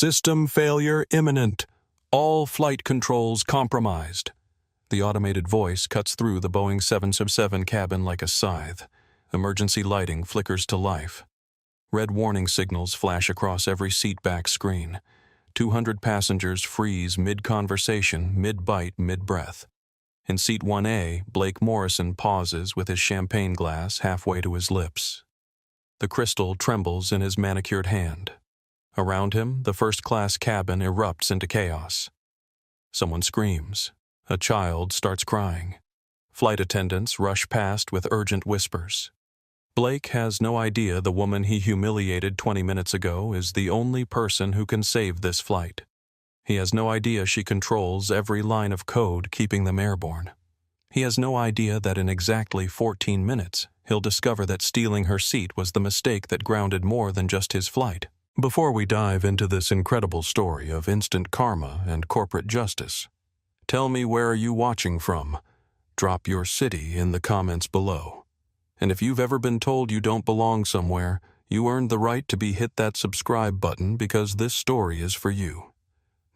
System failure imminent. All flight controls compromised. The automated voice cuts through the Boeing 767 cabin like a scythe. Emergency lighting flickers to life. Red warning signals flash across every seatback screen. 200 passengers freeze mid-conversation, mid-bite, mid-breath. In seat 1A, Blake Morrison pauses with his champagne glass halfway to his lips. The crystal trembles in his manicured hand. Around him, the first-class cabin erupts into chaos. Someone screams. A child starts crying. Flight attendants rush past with urgent whispers. Blake has no idea the woman he humiliated 20 minutes ago is the only person who can save this flight. He has no idea she controls every line of code keeping them airborne. He has no idea that in exactly 14 minutes, he'll discover that stealing her seat was the mistake that grounded more than just his flight. Before we dive into this incredible story of instant karma and corporate justice, tell me, where are you watching from? Drop your city in the comments below. And if you've ever been told you don't belong somewhere, you earned the right to be hit that subscribe button because this story is for you.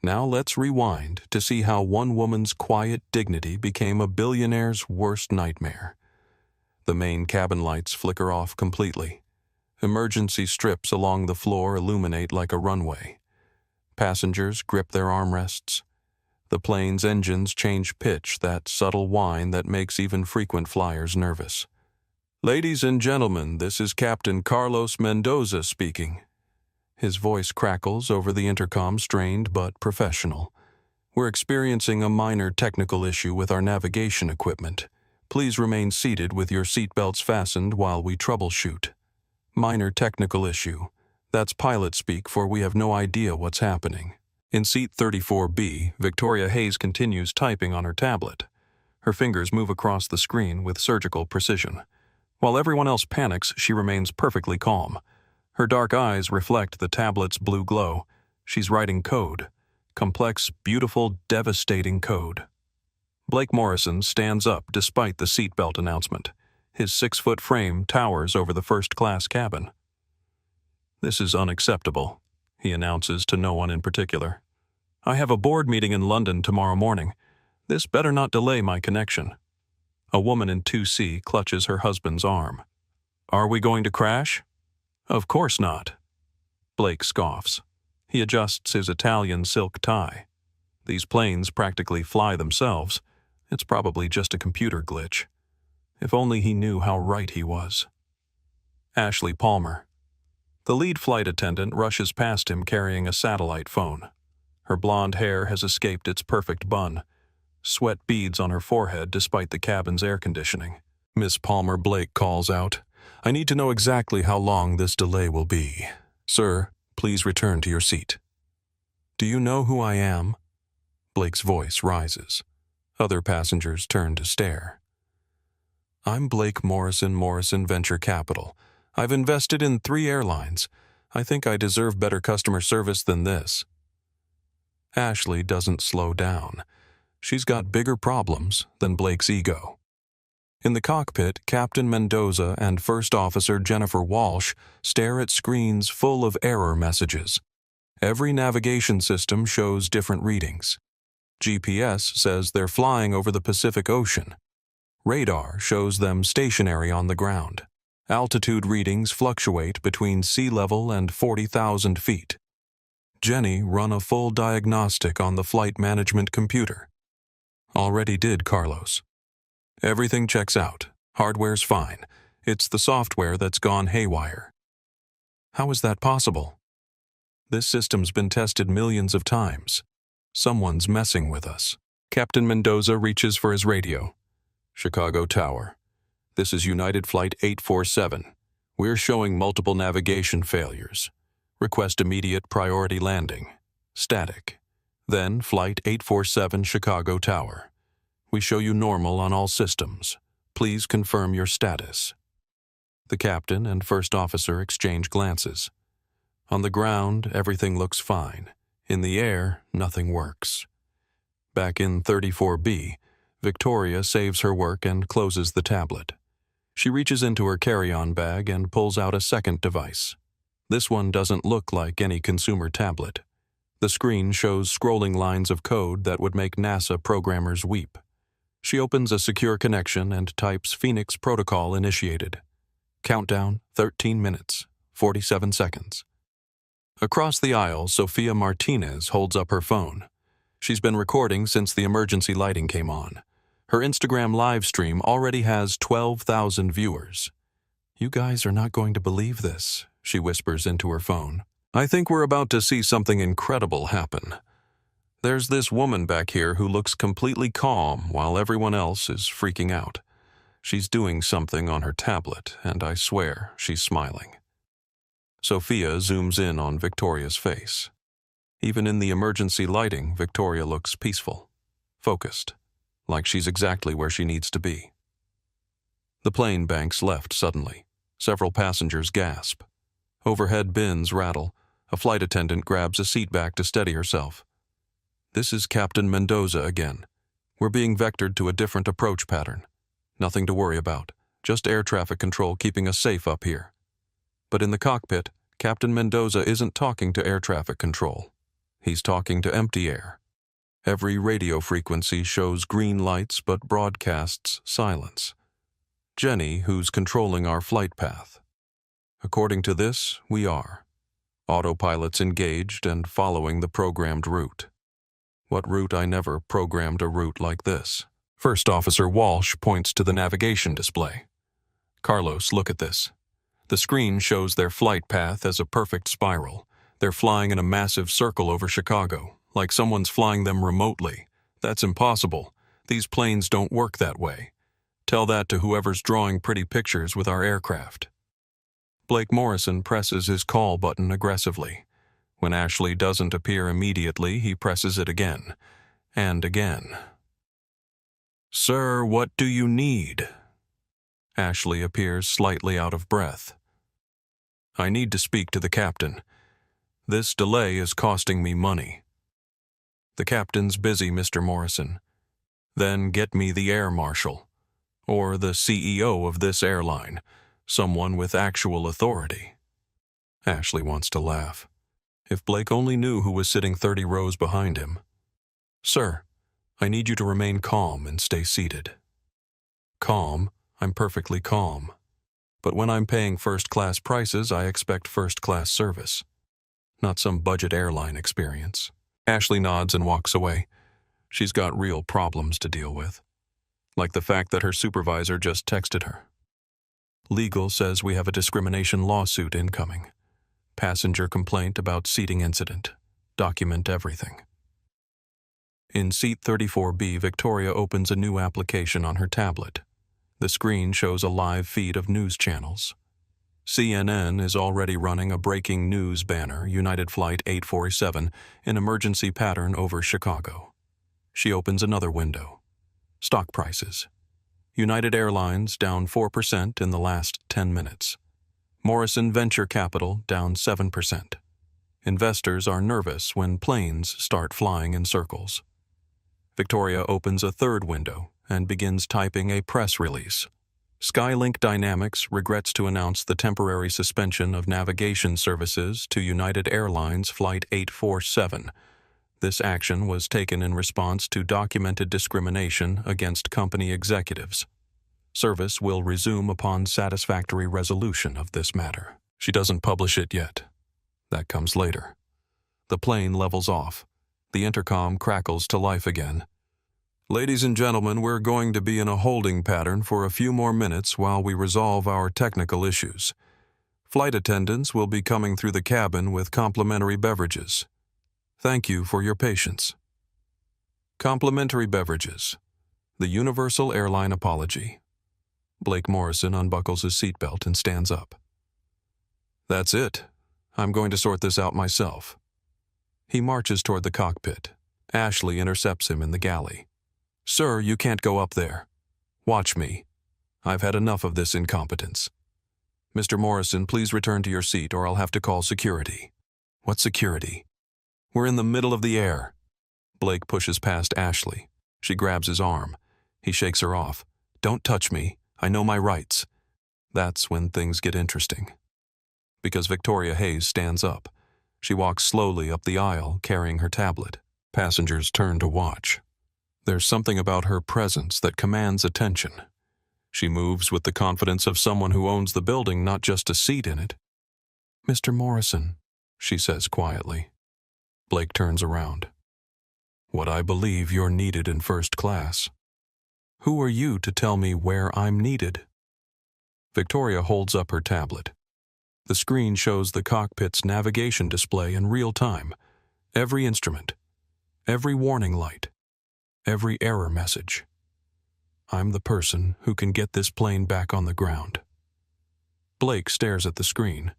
Now let's rewind to see how one woman's quiet dignity became a billionaire's worst nightmare. The main cabin lights flicker off completely. Emergency strips along the floor illuminate like a runway. Passengers grip their armrests. The plane's engines change pitch, that subtle whine that makes even frequent flyers nervous. Ladies and gentlemen, this is Captain Carlos Mendoza speaking. His voice crackles over the intercom, strained but professional. We're experiencing a minor technical issue with our navigation equipment. Please remain seated with your seatbelts fastened while we troubleshoot. Minor technical issue. That's pilot speak, for we have no idea what's happening. In seat 34B, Victoria Hayes continues typing on her tablet. Her fingers move across the screen with surgical precision. While everyone else panics, she remains perfectly calm. Her dark eyes reflect the tablet's blue glow. She's writing code. Complex, beautiful, devastating code. Blake Morrison stands up despite the seatbelt announcement. His 6-foot frame towers over the first-class cabin. "This is unacceptable," he announces to no one in particular. "I have a board meeting in London tomorrow morning. This better not delay my connection." A woman in 2C clutches her husband's arm. "Are we going to crash?" "Of course not." Blake scoffs. He adjusts his Italian silk tie. These planes practically fly themselves. It's probably just a computer glitch. If only he knew how right he was. Ashley Palmer. The lead flight attendant rushes past him carrying a satellite phone. Her blonde hair has escaped its perfect bun. Sweat beads on her forehead despite the cabin's air conditioning. "Miss Palmer," Blake calls out, "I need to know exactly how long this delay will be. Sir, please return to your seat." "Do you know who I am?" Blake's voice rises. Other passengers turn to stare. "I'm Blake Morrison Venture Capital. I've invested in 3 airlines. I think I deserve better customer service than this." Ashley doesn't slow down. She's got bigger problems than Blake's ego. In the cockpit, Captain Mendoza and First Officer Jennifer Walsh stare at screens full of error messages. Every navigation system shows different readings. GPS says they're flying over the Pacific Ocean. Radar shows them stationary on the ground. Altitude readings fluctuate between sea level and 40,000 feet. Jenny run a full diagnostic on the flight management computer. Already did, Carlos. Everything checks out. Hardware's fine. It's the software that's gone haywire. How is that possible? This system's been tested millions of times. Someone's messing with us. Captain Mendoza reaches for his radio. "Chicago Tower. This is United Flight 847. We're showing multiple navigation failures. Request immediate priority landing. Static. Then Flight 847 Chicago Tower. We show you normal on all systems. Please confirm your status." The captain and first officer exchange glances. On the ground, everything looks fine. In the air, nothing works. Back in 34B, Victoria saves her work and closes the tablet. She reaches into her carry-on bag and pulls out a second device. This one doesn't look like any consumer tablet. The screen shows scrolling lines of code that would make NASA programmers weep. She opens a secure connection and types Phoenix Protocol initiated. Countdown 13 minutes, 47 seconds. Across the aisle, Sofia Martinez holds up her phone. She's been recording since the emergency lighting came on. Her Instagram live stream already has 12,000 viewers. "You guys are not going to believe this," she whispers into her phone. "I think we're about to see something incredible happen. There's this woman back here who looks completely calm while everyone else is freaking out. She's doing something on her tablet, and I swear she's smiling." Sophia zooms in on Victoria's face. Even in the emergency lighting, Victoria looks peaceful, focused, like she's exactly where she needs to be. The plane banks left suddenly. Several passengers gasp. Overhead bins rattle. A flight attendant grabs a seat back to steady herself. "This is Captain Mendoza again. We're being vectored to a different approach pattern. Nothing to worry about. Just air traffic control keeping us safe up here." But in the cockpit, Captain Mendoza isn't talking to air traffic control. He's talking to empty air. Every radio frequency shows green lights but broadcasts silence. Jenny, who's controlling our flight path. According to this, we are. Autopilot's engaged and following the programmed route. What route? I never programmed a route like this. First Officer Walsh points to the navigation display. "Carlos, look at this." The screen shows their flight path as a perfect spiral. They're flying in a massive circle over Chicago, like someone's flying them remotely. That's impossible. These planes don't work that way. Tell that to whoever's drawing pretty pictures with our aircraft. Blake Morrison presses his call button aggressively. When Ashley doesn't appear immediately, he presses it again and again. "Sir, what do you need?" Ashley appears slightly out of breath. "I need to speak to the captain. This delay is costing me money." "The captain's busy, Mr. Morrison." "Then get me the air marshal, or the CEO of this airline, someone with actual authority." Ashley wants to laugh. If Blake only knew who was sitting 30 rows behind him. "Sir, I need you to remain calm and stay seated." "Calm? I'm perfectly calm. But when I'm paying first-class prices, I expect first-class service. Not some budget airline experience." Ashley nods and walks away. She's got real problems to deal with. Like the fact that her supervisor just texted her. Legal says we have a discrimination lawsuit incoming. Passenger complaint about seating incident. Document everything. In seat 34B, Victoria opens a new application on her tablet. The screen shows a live feed of news channels. CNN is already running a breaking news banner, United Flight 847, in emergency pattern over Chicago. She opens another window. Stock prices. United Airlines down 4% in the last 10 minutes. Morrison Venture Capital down 7%. Investors are nervous when planes start flying in circles. Victoria opens a third window and begins typing a press release. Skylink Dynamics regrets to announce the temporary suspension of navigation services to United Airlines Flight 847. This action was taken in response to documented discrimination against company executives. Service will resume upon satisfactory resolution of this matter. She doesn't publish it yet. That comes later. The plane levels off. The intercom crackles to life again. "Ladies and gentlemen, we're going to be in a holding pattern for a few more minutes while we resolve our technical issues. Flight attendants will be coming through the cabin with complimentary beverages. Thank you for your patience." Complimentary beverages. The Universal Airline Apology. Blake Morrison unbuckles his seatbelt and stands up. "That's it. I'm going to sort this out myself." He marches toward the cockpit. Ashley intercepts him in the galley. "Sir, you can't go up there. Watch me. I've had enough of this incompetence. Mr. Morrison, please return to your seat or I'll have to call security." "What security?" "We're in the middle of the air." Blake pushes past Ashley. She grabs his arm. He shakes her off. "Don't touch me. I know my rights." That's when things get interesting. Because Victoria Hayes stands up. She walks slowly up the aisle, carrying her tablet. Passengers turn to watch. There's something about her presence that commands attention. She moves with the confidence of someone who owns the building, not just a seat in it. "Mr. Morrison," she says quietly. Blake turns around. "What I believe you're needed in first class. Who are you to tell me where I'm needed?" Victoria holds up her tablet. The screen shows the cockpit's navigation display in real time. Every instrument, every warning light, every error message. "I'm the person who can get this plane back on the ground." Blake stares at the screen.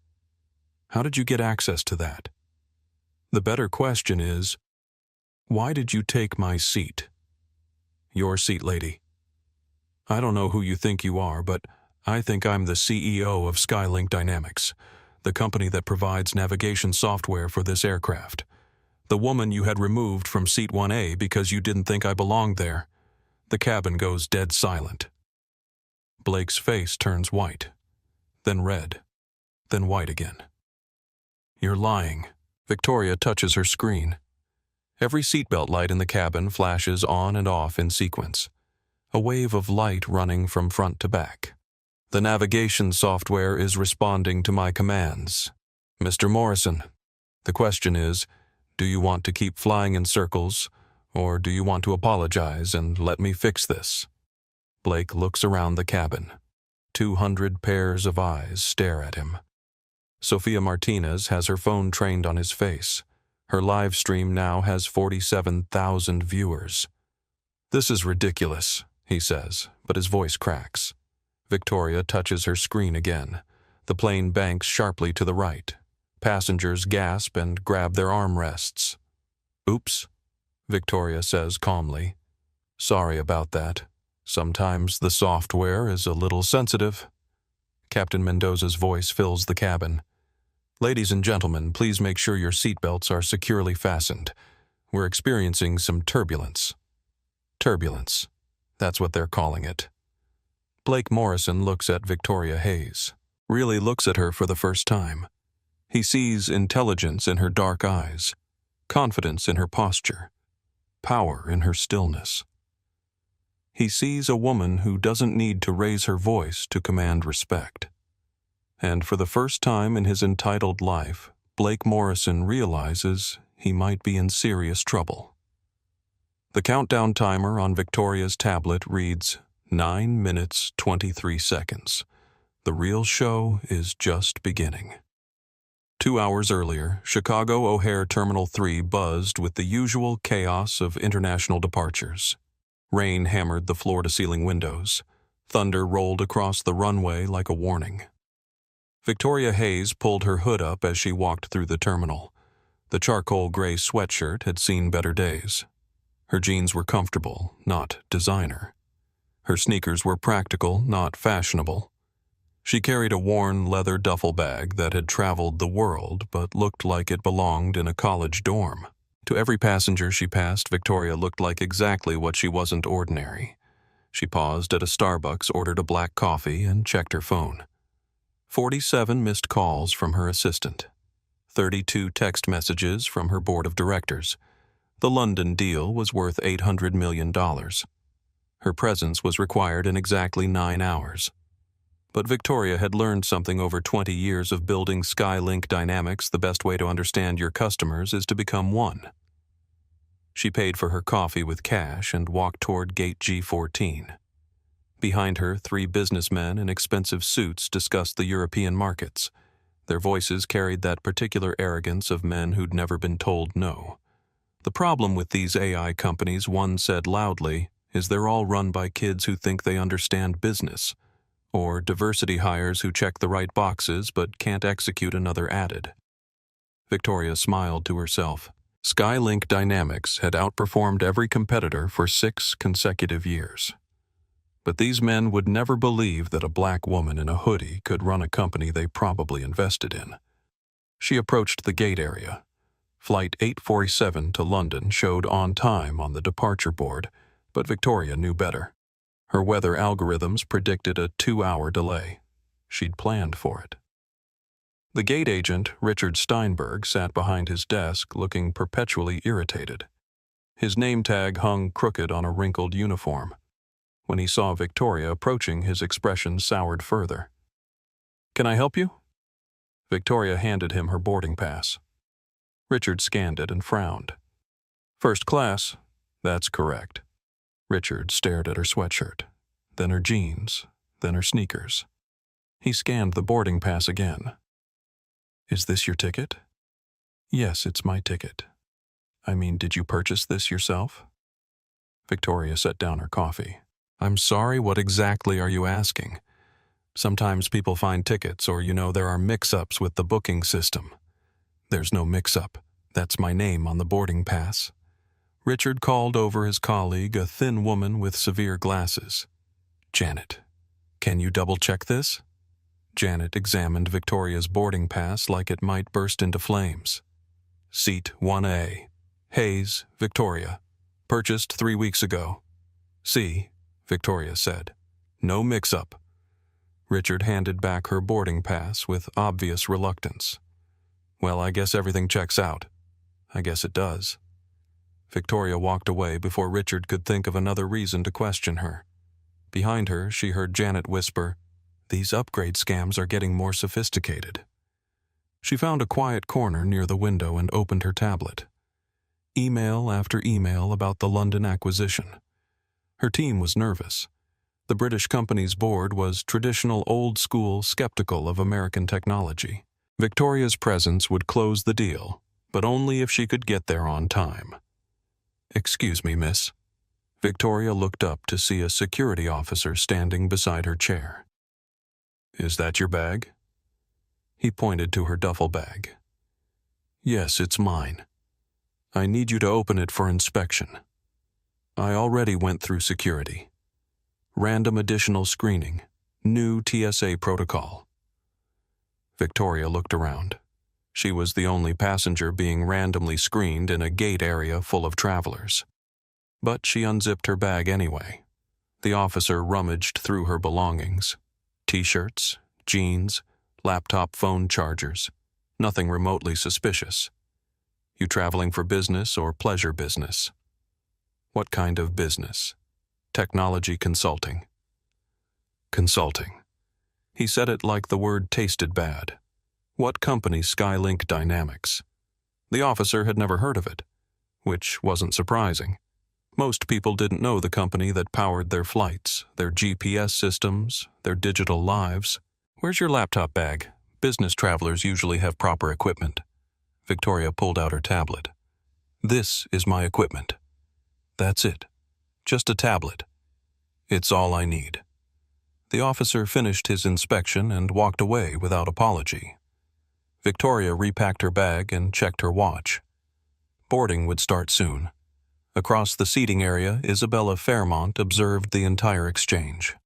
"How did you get access to that?" The better question is, why did you take my seat? Your seat, lady. I don't know who you think you are, but I think I'm the CEO of Skylink Dynamics, the company that provides navigation software for this aircraft. The woman you had removed from seat 1A because you didn't think I belonged there. The cabin goes dead silent. Blake's face turns white, then red, then white again. "You're lying." Victoria touches her screen. Every seatbelt light in the cabin flashes on and off in sequence, a wave of light running from front to back. "The navigation software is responding to my commands. Mr. Morrison, the question is, do you want to keep flying in circles, or do you want to apologize and let me fix this?" Blake looks around the cabin. 200 pairs of eyes stare at him. Sophia Martinez has her phone trained on his face. Her live stream now has 47,000 viewers. "This is ridiculous," he says, but his voice cracks. Victoria touches her screen again. The plane banks sharply to the right. Passengers gasp and grab their armrests. "Oops," Victoria says calmly. "Sorry about that. Sometimes the software is a little sensitive." Captain Mendoza's voice fills the cabin. "Ladies and gentlemen, please make sure your seatbelts are securely fastened. We're experiencing some turbulence." Turbulence. That's what they're calling it. Blake Morrison looks at Victoria Hayes. Really looks at her for the first time. He sees intelligence in her dark eyes, confidence in her posture, power in her stillness. He sees a woman who doesn't need to raise her voice to command respect. And for the first time in his entitled life, Blake Morrison realizes he might be in serious trouble. The countdown timer on Victoria's tablet reads 9 minutes 23 seconds. The real show is just beginning. 2 hours earlier, Chicago O'Hare Terminal 3 buzzed with the usual chaos of international departures. Rain hammered the floor-to-ceiling windows. Thunder rolled across the runway like a warning. Victoria Hayes pulled her hood up as she walked through the terminal. The charcoal gray sweatshirt had seen better days. Her jeans were comfortable, not designer. Her sneakers were practical, not fashionable. She carried a worn leather duffel bag that had traveled the world but looked like it belonged in a college dorm. To every passenger she passed, Victoria looked like exactly what she wasn't ordinary. She paused at a Starbucks, ordered a black coffee, and checked her phone. 47 missed calls from her assistant. 32 text messages from her board of directors. The London deal was worth $800 million. Her presence was required in exactly 9 hours. But Victoria had learned something over 20 years of building Skylink Dynamics. The best way to understand your customers is to become one. She paid for her coffee with cash and walked toward gate G14. Behind her, 3 businessmen in expensive suits discussed the European markets. Their voices carried that particular arrogance of men who'd never been told no. "The problem with these AI companies," one said loudly, "is they're all run by kids who think they understand business, or diversity hires who check the right boxes but can't execute another added." Victoria smiled to herself. Skylink Dynamics had outperformed every competitor for 6 consecutive years. But these men would never believe that a black woman in a hoodie could run a company they probably invested in. She approached the gate area. Flight 847 to London showed on time on the departure board, but Victoria knew better. Her weather algorithms predicted a 2-hour delay. She'd planned for it. The gate agent, Richard Steinberg, sat behind his desk looking perpetually irritated. His name tag hung crooked on a wrinkled uniform. When he saw Victoria approaching, his expression soured further. "Can I help you?" Victoria handed him her boarding pass. Richard scanned it and frowned. "First class, that's correct." Richard stared at her sweatshirt, then her jeans, then her sneakers. He scanned the boarding pass again. "Is this your ticket?" "Yes, it's my ticket." "I mean, did you purchase this yourself?" Victoria set down her coffee. "I'm sorry, what exactly are you asking? Sometimes people find tickets, or there are mix-ups with the booking system." "There's no mix-up. That's my name on the boarding pass." Richard called over his colleague, a thin woman with severe glasses. "Janet, can you double-check this?" Janet examined Victoria's boarding pass like it might burst into flames. "Seat 1A. Hayes, Victoria. Purchased 3 weeks ago." "See," Victoria said. "No mix-up." Richard handed back her boarding pass with obvious reluctance. "Well, I guess everything checks out." "I guess it does." Victoria walked away before Richard could think of another reason to question her. Behind her, she heard Janet whisper, "These upgrade scams are getting more sophisticated." She found a quiet corner near the window and opened her tablet. Email after email about the London acquisition. Her team was nervous. The British company's board was traditional old-school skeptical of American technology. Victoria's presence would close the deal, but only if she could get there on time. "Excuse me, miss." Victoria looked up to see a security officer standing beside her chair. "Is that your bag?" He pointed to her duffel bag. "Yes, it's mine. I need you to open it for inspection. I already went through security. Random additional screening. New TSA protocol." Victoria looked around. She was the only passenger being randomly screened in a gate area full of travelers. But she unzipped her bag anyway. The officer rummaged through her belongings. T-shirts, jeans, laptop phone chargers. Nothing remotely suspicious. "You traveling for business or pleasure business?" "What kind of business?" "Technology consulting." "Consulting." He said it like the word tasted bad. What company? Skylink Dynamics. The officer had never heard of it, which wasn't surprising. Most people didn't know the company that powered their flights, their GPS systems, their digital lives. "Where's your laptop bag? Business travelers usually have proper equipment." Victoria pulled out her tablet. "This is my equipment." "That's it. Just a tablet." "It's all I need." The officer finished his inspection and walked away without apology. Victoria repacked her bag and checked her watch. Boarding would start soon. Across the seating area, Isabella Fairmont observed the entire exchange.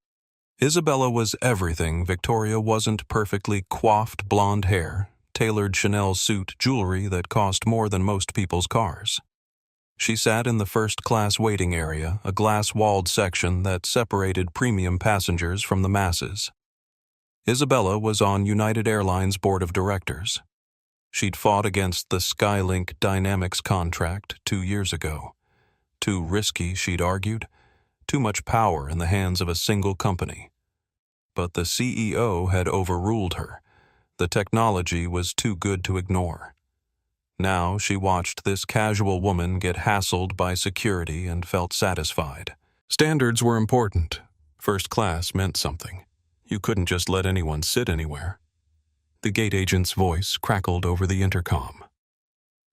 Isabella was everything Victoria wasn't: perfectly coiffed blonde hair, tailored Chanel suit, jewelry that cost more than most people's cars. She sat in the first-class waiting area, a glass-walled section that separated premium passengers from the masses. Isabella was on United Airlines' board of directors. She'd fought against the Skylink Dynamics contract 2 years ago. Too risky, she'd argued. Too much power in the hands of a single company. But the CEO had overruled her. The technology was too good to ignore. Now she watched this casual woman get hassled by security and felt satisfied. Standards were important. First class meant something. You couldn't just let anyone sit anywhere. The gate agent's voice crackled over the intercom.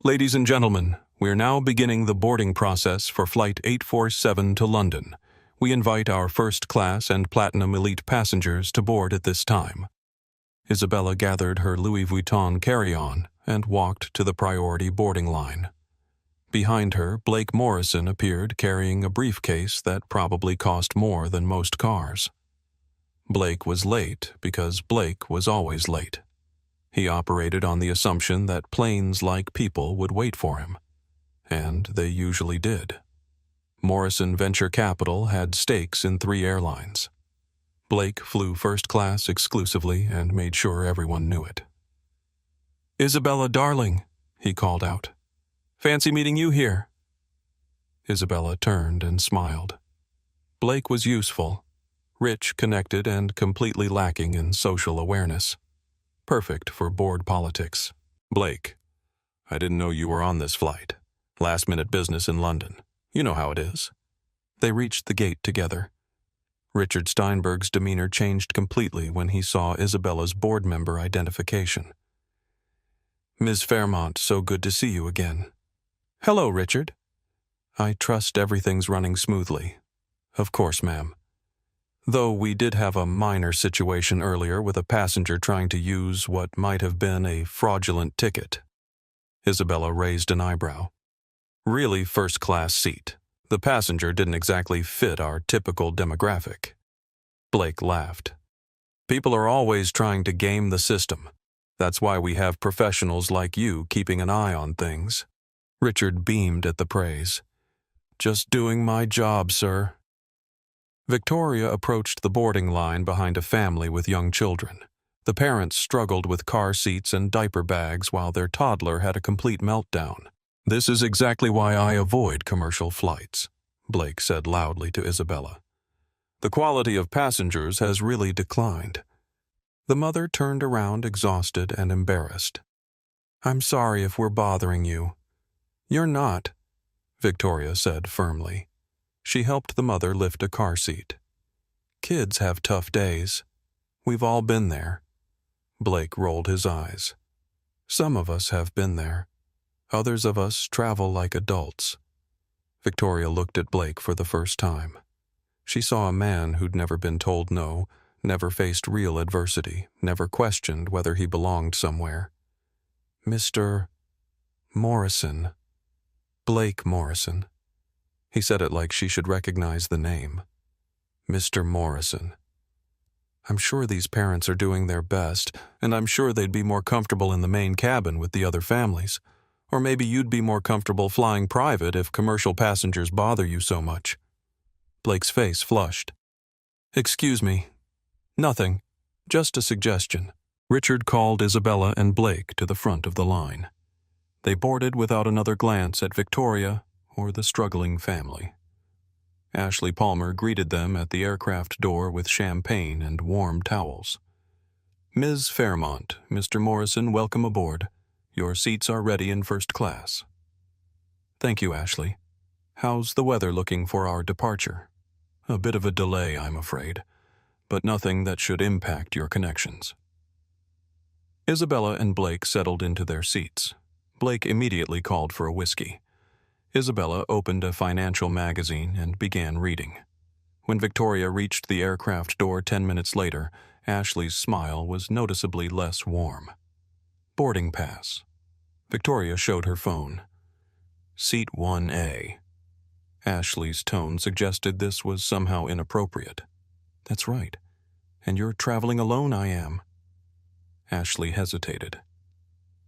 "Ladies and gentlemen, we are now beginning the boarding process for Flight 847 to London. We invite our first class and platinum elite passengers to board at this time." Isabella gathered her Louis Vuitton carry-on and walked to the priority boarding line. Behind her, Blake Morrison appeared carrying a briefcase that probably cost more than most cars. Blake was late because Blake was always late. He operated on the assumption that planes like people would wait for him. And they usually did. Morrison Venture Capital had stakes in 3 airlines. Blake flew first class exclusively and made sure everyone knew it. "Isabella, darling," he called out. "Fancy meeting you here." Isabella turned and smiled. Blake was useful, rich, connected, and completely lacking in social awareness. Perfect for board politics. "Blake, I didn't know you were on this flight. Last-minute business in London. You know how it is." They reached the gate together. Richard Steinberg's demeanor changed completely when he saw Isabella's board member identification. "Ms. Fairmont, so good to see you again." "Hello, Richard." "I trust everything's running smoothly." "Of course, ma'am. Though we did have a minor situation earlier with a passenger trying to use what might have been a fraudulent ticket." Isabella raised an eyebrow. "Really first-class seat. The passenger didn't exactly fit our typical demographic." Blake laughed. "People are always trying to game the system. That's why we have professionals like you keeping an eye on things." Richard beamed at the praise. "Just doing my job, sir." Victoria approached the boarding line behind a family with young children. The parents struggled with car seats and diaper bags while their toddler had a complete meltdown. "This is exactly why I avoid commercial flights," Blake said loudly to Isabella. "The quality of passengers has really declined." The mother turned around exhausted and embarrassed. "I'm sorry if we're bothering you." "You're not," Victoria said firmly. She helped the mother lift a car seat. "Kids have tough days. We've all been there." Blake rolled his eyes. "Some of us have been there. Others of us travel like adults." Victoria looked at Blake for the first time. She saw a man who'd never been told no, never faced real adversity, never questioned whether he belonged somewhere. "Mr. Morrison. Blake Morrison." He said it like she should recognize the name. "Mr. Morrison. I'm sure these parents are doing their best, and I'm sure they'd be more comfortable in the main cabin with the other families. Or maybe you'd be more comfortable flying private if commercial passengers bother you so much." Blake's face flushed. "Excuse me. Nothing. Just a suggestion." Richard called Isabella and Blake to the front of the line. They boarded without another glance at Victoria or the struggling family. Ashley Palmer greeted them at the aircraft door with champagne and warm towels. "Ms. Fairmont, Mr. Morrison, welcome aboard. Your seats are ready in first class." "Thank you, Ashley. How's the weather looking for our departure?" "A bit of a delay, I'm afraid, but nothing that should impact your connections." Isabella and Blake settled into their seats. Blake immediately called for a whiskey. Isabella opened a financial magazine and began reading. When Victoria reached the aircraft door 10 minutes later, Ashley's smile was noticeably less warm. "Boarding pass." Victoria showed her phone. "Seat 1A. Ashley's tone suggested this was somehow inappropriate. "That's right. And you're traveling alone, I am." Ashley hesitated.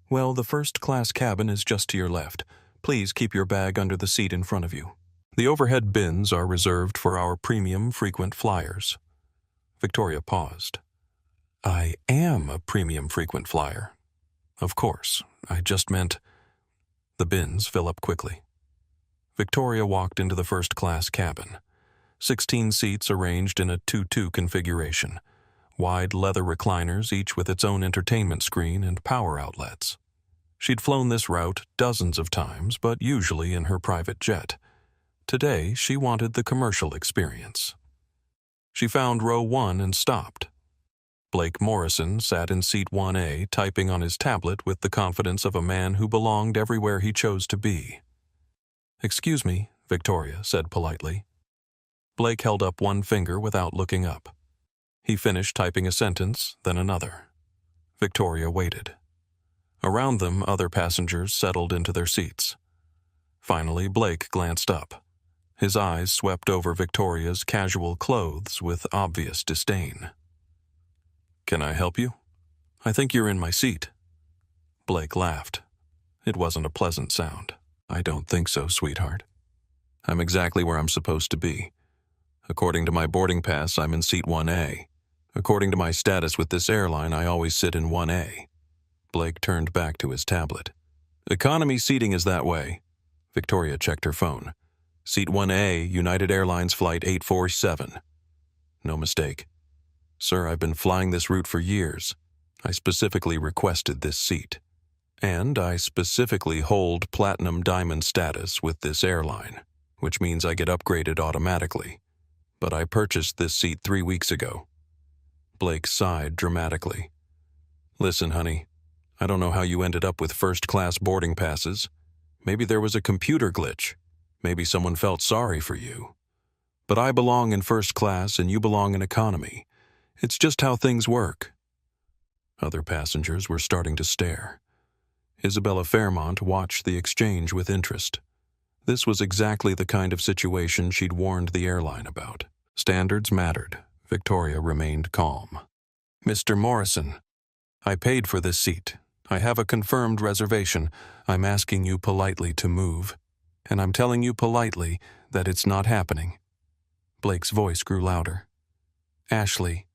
"Well, the first-class cabin is just to your left. Please keep your bag under the seat in front of you. The overhead bins are reserved for our premium frequent flyers." Victoria paused. "I am a premium frequent flyer. Of course, I just meant—" "The bins fill up quickly." Victoria walked into the first-class cabin. 16 seats arranged in a 2-2 configuration. Wide leather recliners, each with its own entertainment screen and power outlets. She'd flown this route dozens of times, but usually in her private jet. Today, she wanted the commercial experience. She found row 1 and stopped. Blake Morrison sat in seat 1A, typing on his tablet with the confidence of a man who belonged everywhere he chose to be. "Excuse me," Victoria said politely. Blake held up one finger without looking up. He finished typing a sentence, then another. Victoria waited. Around them, other passengers settled into their seats. Finally, Blake glanced up. His eyes swept over Victoria's casual clothes with obvious disdain. "Can I help you? I think you're in my seat." Blake laughed. It wasn't a pleasant sound. "I don't think so, sweetheart. I'm exactly where I'm supposed to be. According to my boarding pass, I'm in seat 1A. According to my status with this airline, I always sit in 1A. Blake turned back to his tablet. Economy seating is that way. Victoria checked her phone. Seat 1A, United Airlines Flight 847. No mistake. Sir, I've been flying this route for years. I specifically requested this seat. And I specifically hold Platinum Diamond status with this airline, which means I get upgraded automatically. But I purchased this seat 3 weeks ago. Blake sighed dramatically. Listen, honey, I don't know how you ended up with first-class boarding passes. Maybe there was a computer glitch. Maybe someone felt sorry for you. But I belong in first class and you belong in economy. It's just how things work. Other passengers were starting to stare. Isabella Fairmont watched the exchange with interest. This was exactly the kind of situation she'd warned the airline about. Standards mattered. Victoria remained calm. Mr. Morrison, I paid for this seat. I have a confirmed reservation. I'm asking you politely to move. And I'm telling you politely that it's not happening. Blake's voice grew louder. Ashley.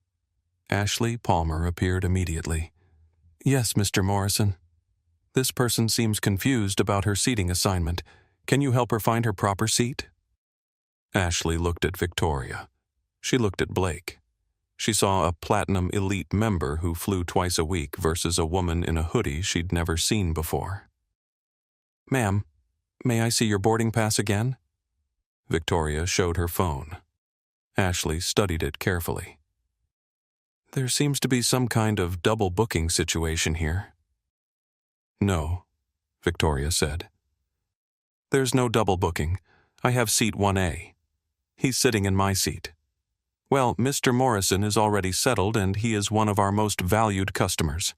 Ashley Palmer appeared immediately. Yes, Mr. Morrison. This person seems confused about her seating assignment. Can you help her find her proper seat? Ashley looked at Victoria. She looked at Blake. She saw a Platinum Elite member who flew twice a week versus a woman in a hoodie she'd never seen before. Ma'am, may I see your boarding pass again? Victoria showed her phone. Ashley studied it carefully. There seems to be some kind of double booking situation here. No, Victoria said. There's no double booking. I have seat 1A. He's sitting in my seat. Well, Mr. Morrison is already settled and he is one of our most valued customers.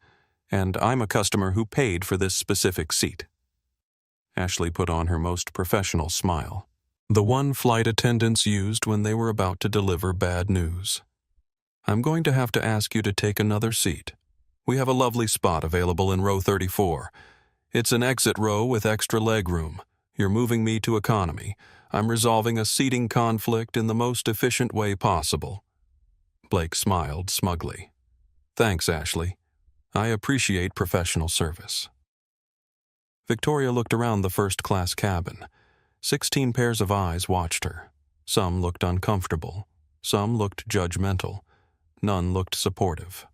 And I'm a customer who paid for this specific seat. Ashley put on her most professional smile. The one flight attendants used when they were about to deliver bad news. I'm going to have to ask you to take another seat. We have a lovely spot available in row 34. It's an exit row with extra leg room. You're moving me to economy. I'm resolving a seating conflict in the most efficient way possible. Blake smiled smugly. Thanks, Ashley. I appreciate professional service. Victoria looked around the first-class cabin. 16 pairs of eyes watched her. Some looked uncomfortable. Some looked judgmental. None looked supportive.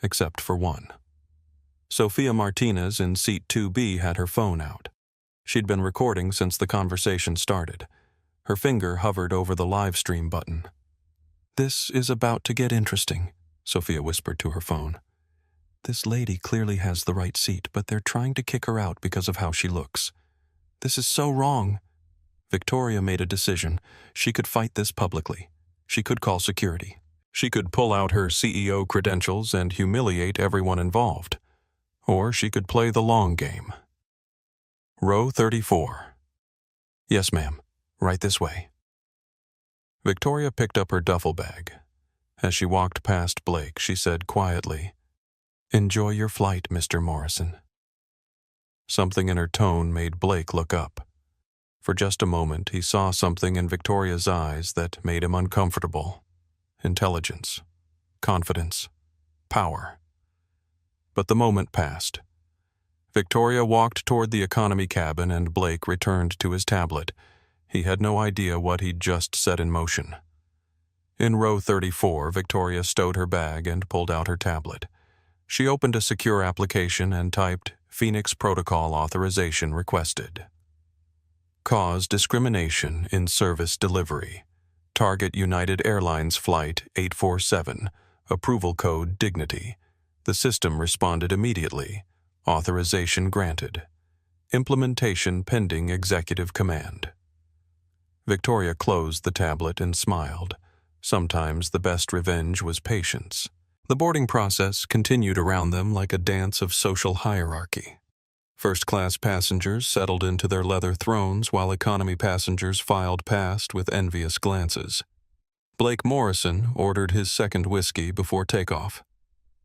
Except for one. Sophia Martinez in seat 2B had her phone out. She'd been recording since the conversation started. Her finger hovered over the live stream button. This is about to get interesting, Sophia whispered to her phone. This lady clearly has the right seat, but they're trying to kick her out because of how she looks. This is so wrong. Victoria made a decision. She could fight this publicly. She could call security. She could pull out her CEO credentials and humiliate everyone involved. Or she could play the long game. Row 34. Yes, ma'am. Right this way. Victoria picked up her duffel bag. As she walked past Blake, she said quietly, Enjoy your flight, Mr. Morrison. Something in her tone made Blake look up. For just a moment, he saw something in Victoria's eyes that made him uncomfortable. Intelligence, confidence, power. But the moment passed. Victoria walked toward the economy cabin and Blake returned to his tablet. He had no idea what he'd just set in motion. In row 34, Victoria stowed her bag and pulled out her tablet. She opened a secure application and typed Phoenix Protocol Authorization Requested. Cause discrimination in service delivery. Target United Airlines Flight 847. Approval code Dignity. The system responded immediately. Authorization granted. Implementation pending executive command. Victoria closed the tablet and smiled. Sometimes the best revenge was patience. The boarding process continued around them like a dance of social hierarchy. First-class passengers settled into their leather thrones while economy passengers filed past with envious glances. Blake Morrison ordered his second whiskey before takeoff.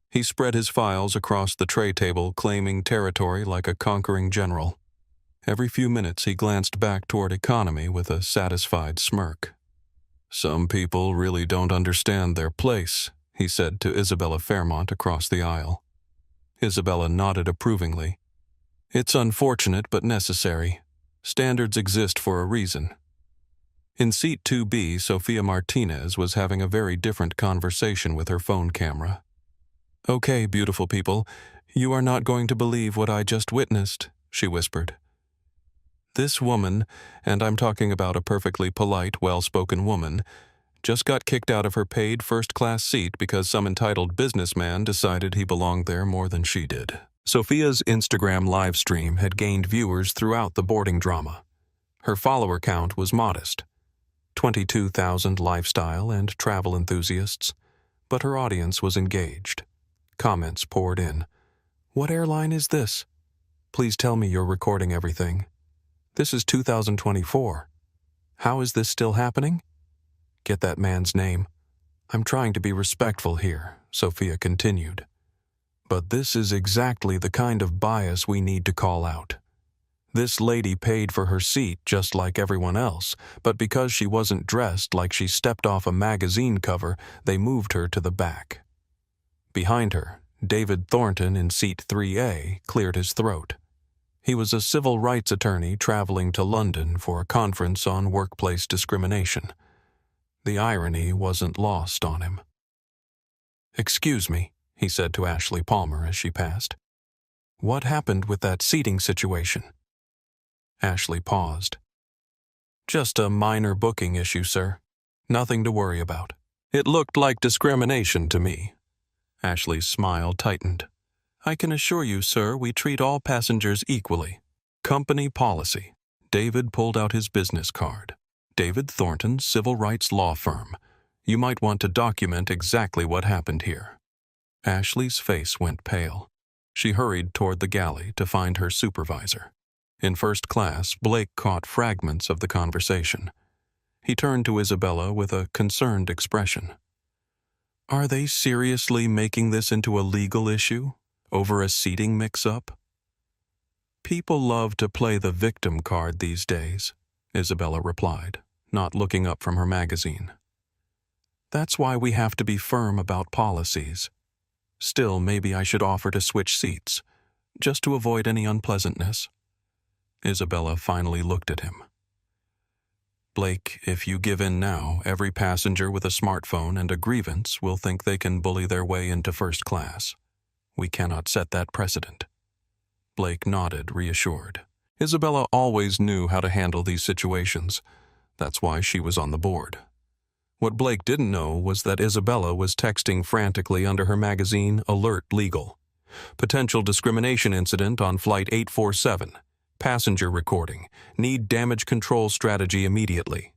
He spread his files across the tray table, claiming territory like a conquering general. Every few minutes he glanced back toward economy with a satisfied smirk. Some people really don't understand their place, he said to Isabella Fairmont across the aisle. Isabella nodded approvingly. It's unfortunate but necessary. Standards exist for a reason. In seat 2B, Sofia Martinez was having a very different conversation with her phone camera. "Okay, beautiful people, you are not going to believe what I just witnessed," she whispered. "This woman, and I'm talking about a perfectly polite, well-spoken woman, just got kicked out of her paid first-class seat because some entitled businessman decided he belonged there more than she did." Sofia's Instagram live stream had gained viewers throughout the boarding drama. Her follower count was modest, 22,000 lifestyle and travel enthusiasts, but her audience was engaged. Comments poured in. "What airline is this? Please tell me you're recording everything. This is 2024. How is this still happening? Get that man's name. I'm trying to be respectful here," Sofia continued. "But this is exactly the kind of bias we need to call out. This lady paid for her seat just like everyone else, but because she wasn't dressed like she stepped off a magazine cover, they moved her to the back." Behind her, David Thornton in seat 3A cleared his throat. He was a civil rights attorney traveling to London for a conference on workplace discrimination. The irony wasn't lost on him. "Excuse me," he said to Ashley Palmer as she passed. "What happened with that seating situation?" Ashley paused. "Just a minor booking issue, sir. Nothing to worry about. It looked like discrimination to me." Ashley's smile tightened. "I can assure you, sir, we treat all passengers equally. Company policy." David pulled out his business card. "David Thornton, Civil Rights Law Firm. You might want to document exactly what happened here." Ashley's face went pale. She hurried toward the galley to find her supervisor. In first class, Blake caught fragments of the conversation. He turned to Isabella with a concerned expression. "Are they seriously making this into a legal issue? Over a seating mix-up?" "People love to play the victim card these days," Isabella replied, not looking up from her magazine. "That's why we have to be firm about policies. Still, maybe I should offer to switch seats, just to avoid any unpleasantness." Isabella finally looked at him. "Blake, if you give in now, every passenger with a smartphone and a grievance will think they can bully their way into first class. We cannot set that precedent." Blake nodded, reassured. Isabella always knew how to handle these situations. That's why she was on the board. What Blake didn't know was that Isabella was texting frantically under her magazine, "Alert Legal. Potential discrimination incident on Flight 847. Passenger recording. Need damage control strategy immediately."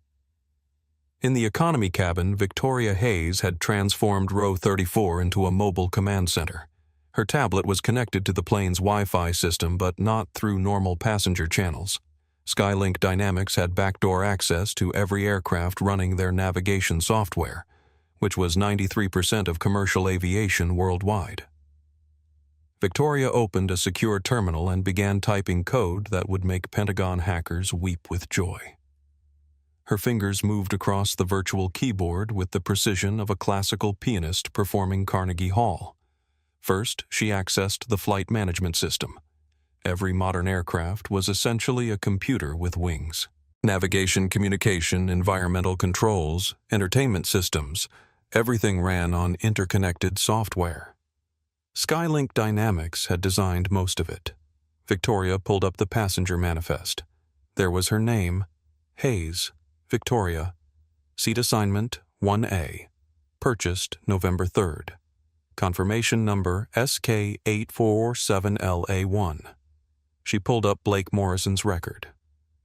In the economy cabin, Victoria Hayes had transformed row 34 into a mobile command center. Her tablet was connected to the plane's Wi-Fi system, but not through normal passenger channels. Skylink Dynamics had backdoor access to every aircraft running their navigation software, which was 93% of commercial aviation worldwide. Victoria opened a secure terminal and began typing code that would make Pentagon hackers weep with joy. Her fingers moved across the virtual keyboard with the precision of a classical pianist performing Carnegie Hall. First, she accessed the flight management system. Every modern aircraft was essentially a computer with wings. Navigation, communication, environmental controls, entertainment systems, everything ran on interconnected software. Skylink Dynamics had designed most of it. Victoria pulled up the passenger manifest. There was her name, Hayes, Victoria. Seat assignment 1A. Purchased November 3rd. Confirmation number SK847LA1. She pulled up Blake Morrison's record.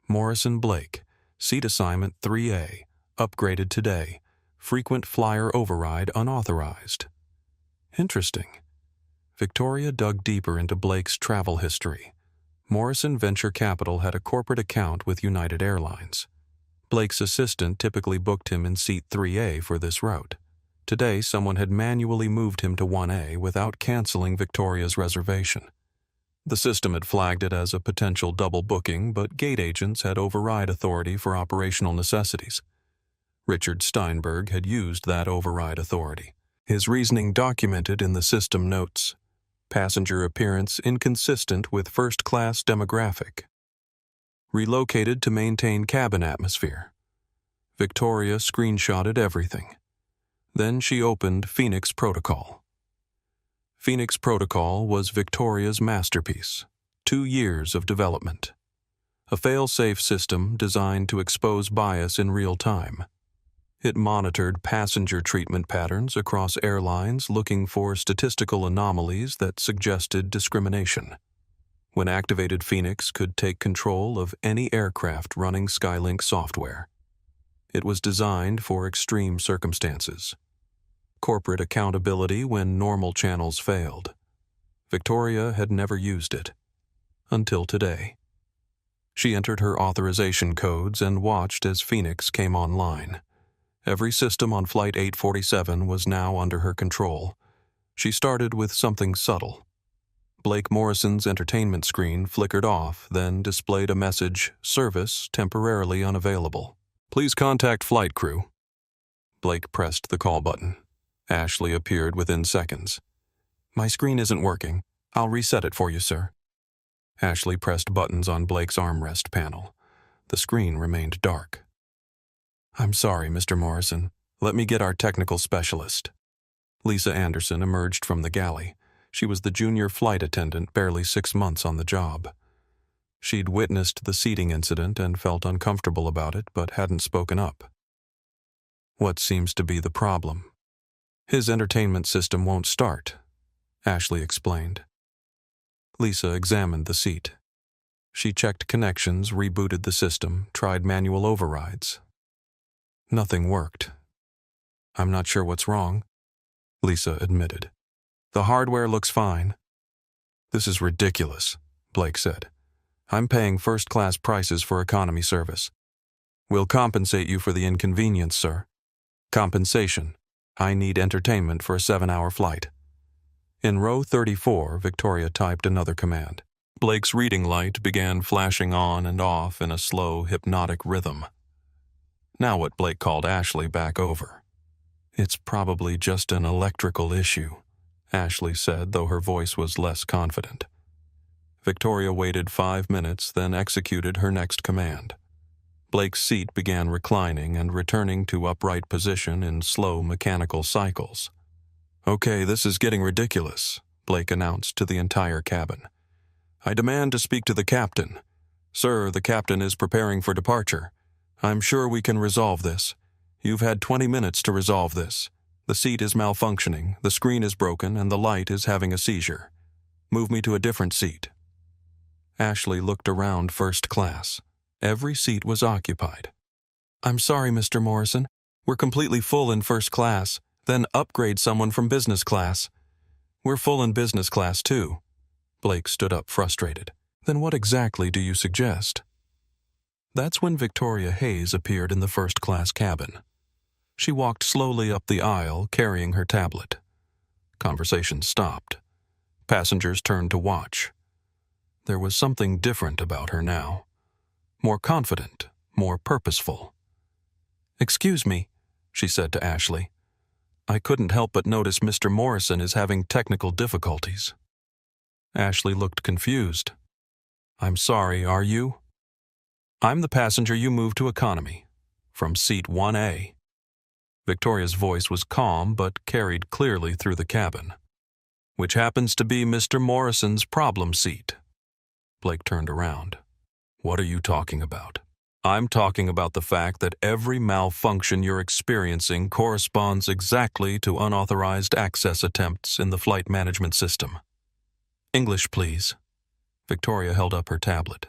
Morrison Blake, seat assignment 3A, upgraded today. Frequent flyer override unauthorized. Interesting. Victoria dug deeper into Blake's travel history. Morrison Venture Capital had a corporate account with United Airlines. Blake's assistant typically booked him in seat 3A for this route. Today, someone had manually moved him to 1A without canceling Victoria's reservation. The system had flagged it as a potential double booking, but gate agents had override authority for operational necessities. Richard Steinberg had used that override authority. His reasoning documented in the system notes. Passenger appearance inconsistent with first-class demographic. Relocated to maintain cabin atmosphere. Victoria screenshotted everything. Then she opened Phoenix Protocol. Phoenix Protocol was Victoria's masterpiece. 2 years of development. A fail-safe system designed to expose bias in real time. It monitored passenger treatment patterns across airlines, looking for statistical anomalies that suggested discrimination. When activated, Phoenix could take control of any aircraft running Skylink software. It was designed for extreme circumstances. Corporate accountability when normal channels failed. Victoria had never used it. Until today. She entered her authorization codes and watched as Phoenix came online. Every system on Flight 847 was now under her control. She started with something subtle. Blake Morrison's entertainment screen flickered off, then displayed a message, "Service temporarily unavailable. Please contact flight crew." Blake pressed the call button. Ashley appeared within seconds. "My screen isn't working. I'll reset it for you, sir." Ashley pressed buttons on Blake's armrest panel. The screen remained dark. "I'm sorry, Mr. Morrison. Let me get our technical specialist." Lisa Anderson emerged from the galley. She was the junior flight attendant, barely 6 months on the job. She'd witnessed the seating incident and felt uncomfortable about it, but hadn't spoken up. "What seems to be the problem?" "His entertainment system won't start," Ashley explained. Lisa examined the seat. She checked connections, rebooted the system, tried manual overrides. Nothing worked. "I'm not sure what's wrong," Lisa admitted. "The hardware looks fine." "This is ridiculous," Blake said. "I'm paying first-class prices for economy service." "We'll compensate you for the inconvenience, sir." "Compensation. I need entertainment for a 7-hour flight." In row 34, Victoria typed another command. Blake's reading light began flashing on and off in a slow, hypnotic rhythm. Now what Blake called Ashley back over. "It's probably just an electrical issue," Ashley said, though her voice was less confident. Victoria waited 5 minutes, then executed her next command. Blake's seat began reclining and returning to upright position in slow mechanical cycles. "Okay, this is getting ridiculous," Blake announced to the entire cabin. "I demand to speak to the captain. Sir, the captain is preparing for departure. I'm sure we can resolve this. You've had 20 minutes to resolve this. The seat is malfunctioning, the screen is broken, and the light is having a seizure. Move me to a different seat." Ashley looked around first class. Every seat was occupied. "I'm sorry, Mr. Morrison. We're completely full in first class. Then upgrade someone from business class." "We're full in business class, too." Blake stood up, frustrated. "Then what exactly do you suggest?" That's when Victoria Hayes appeared in the first-class cabin. She walked slowly up the aisle, carrying her tablet. Conversation stopped. Passengers turned to watch. There was something different about her now. More confident, more purposeful. "Excuse me," she said to Ashley. "I couldn't help but notice Mr. Morrison is having technical difficulties." Ashley looked confused. "I'm sorry, are you?" "I'm the passenger you moved to economy, from seat 1A. Victoria's voice was calm but carried clearly through the cabin. "Which happens to be Mr. Morrison's problem seat." Blake turned around. "What are you talking about?" "I'm talking about the fact that every malfunction you're experiencing corresponds exactly to unauthorized access attempts in the flight management system." "English, please." Victoria held up her tablet.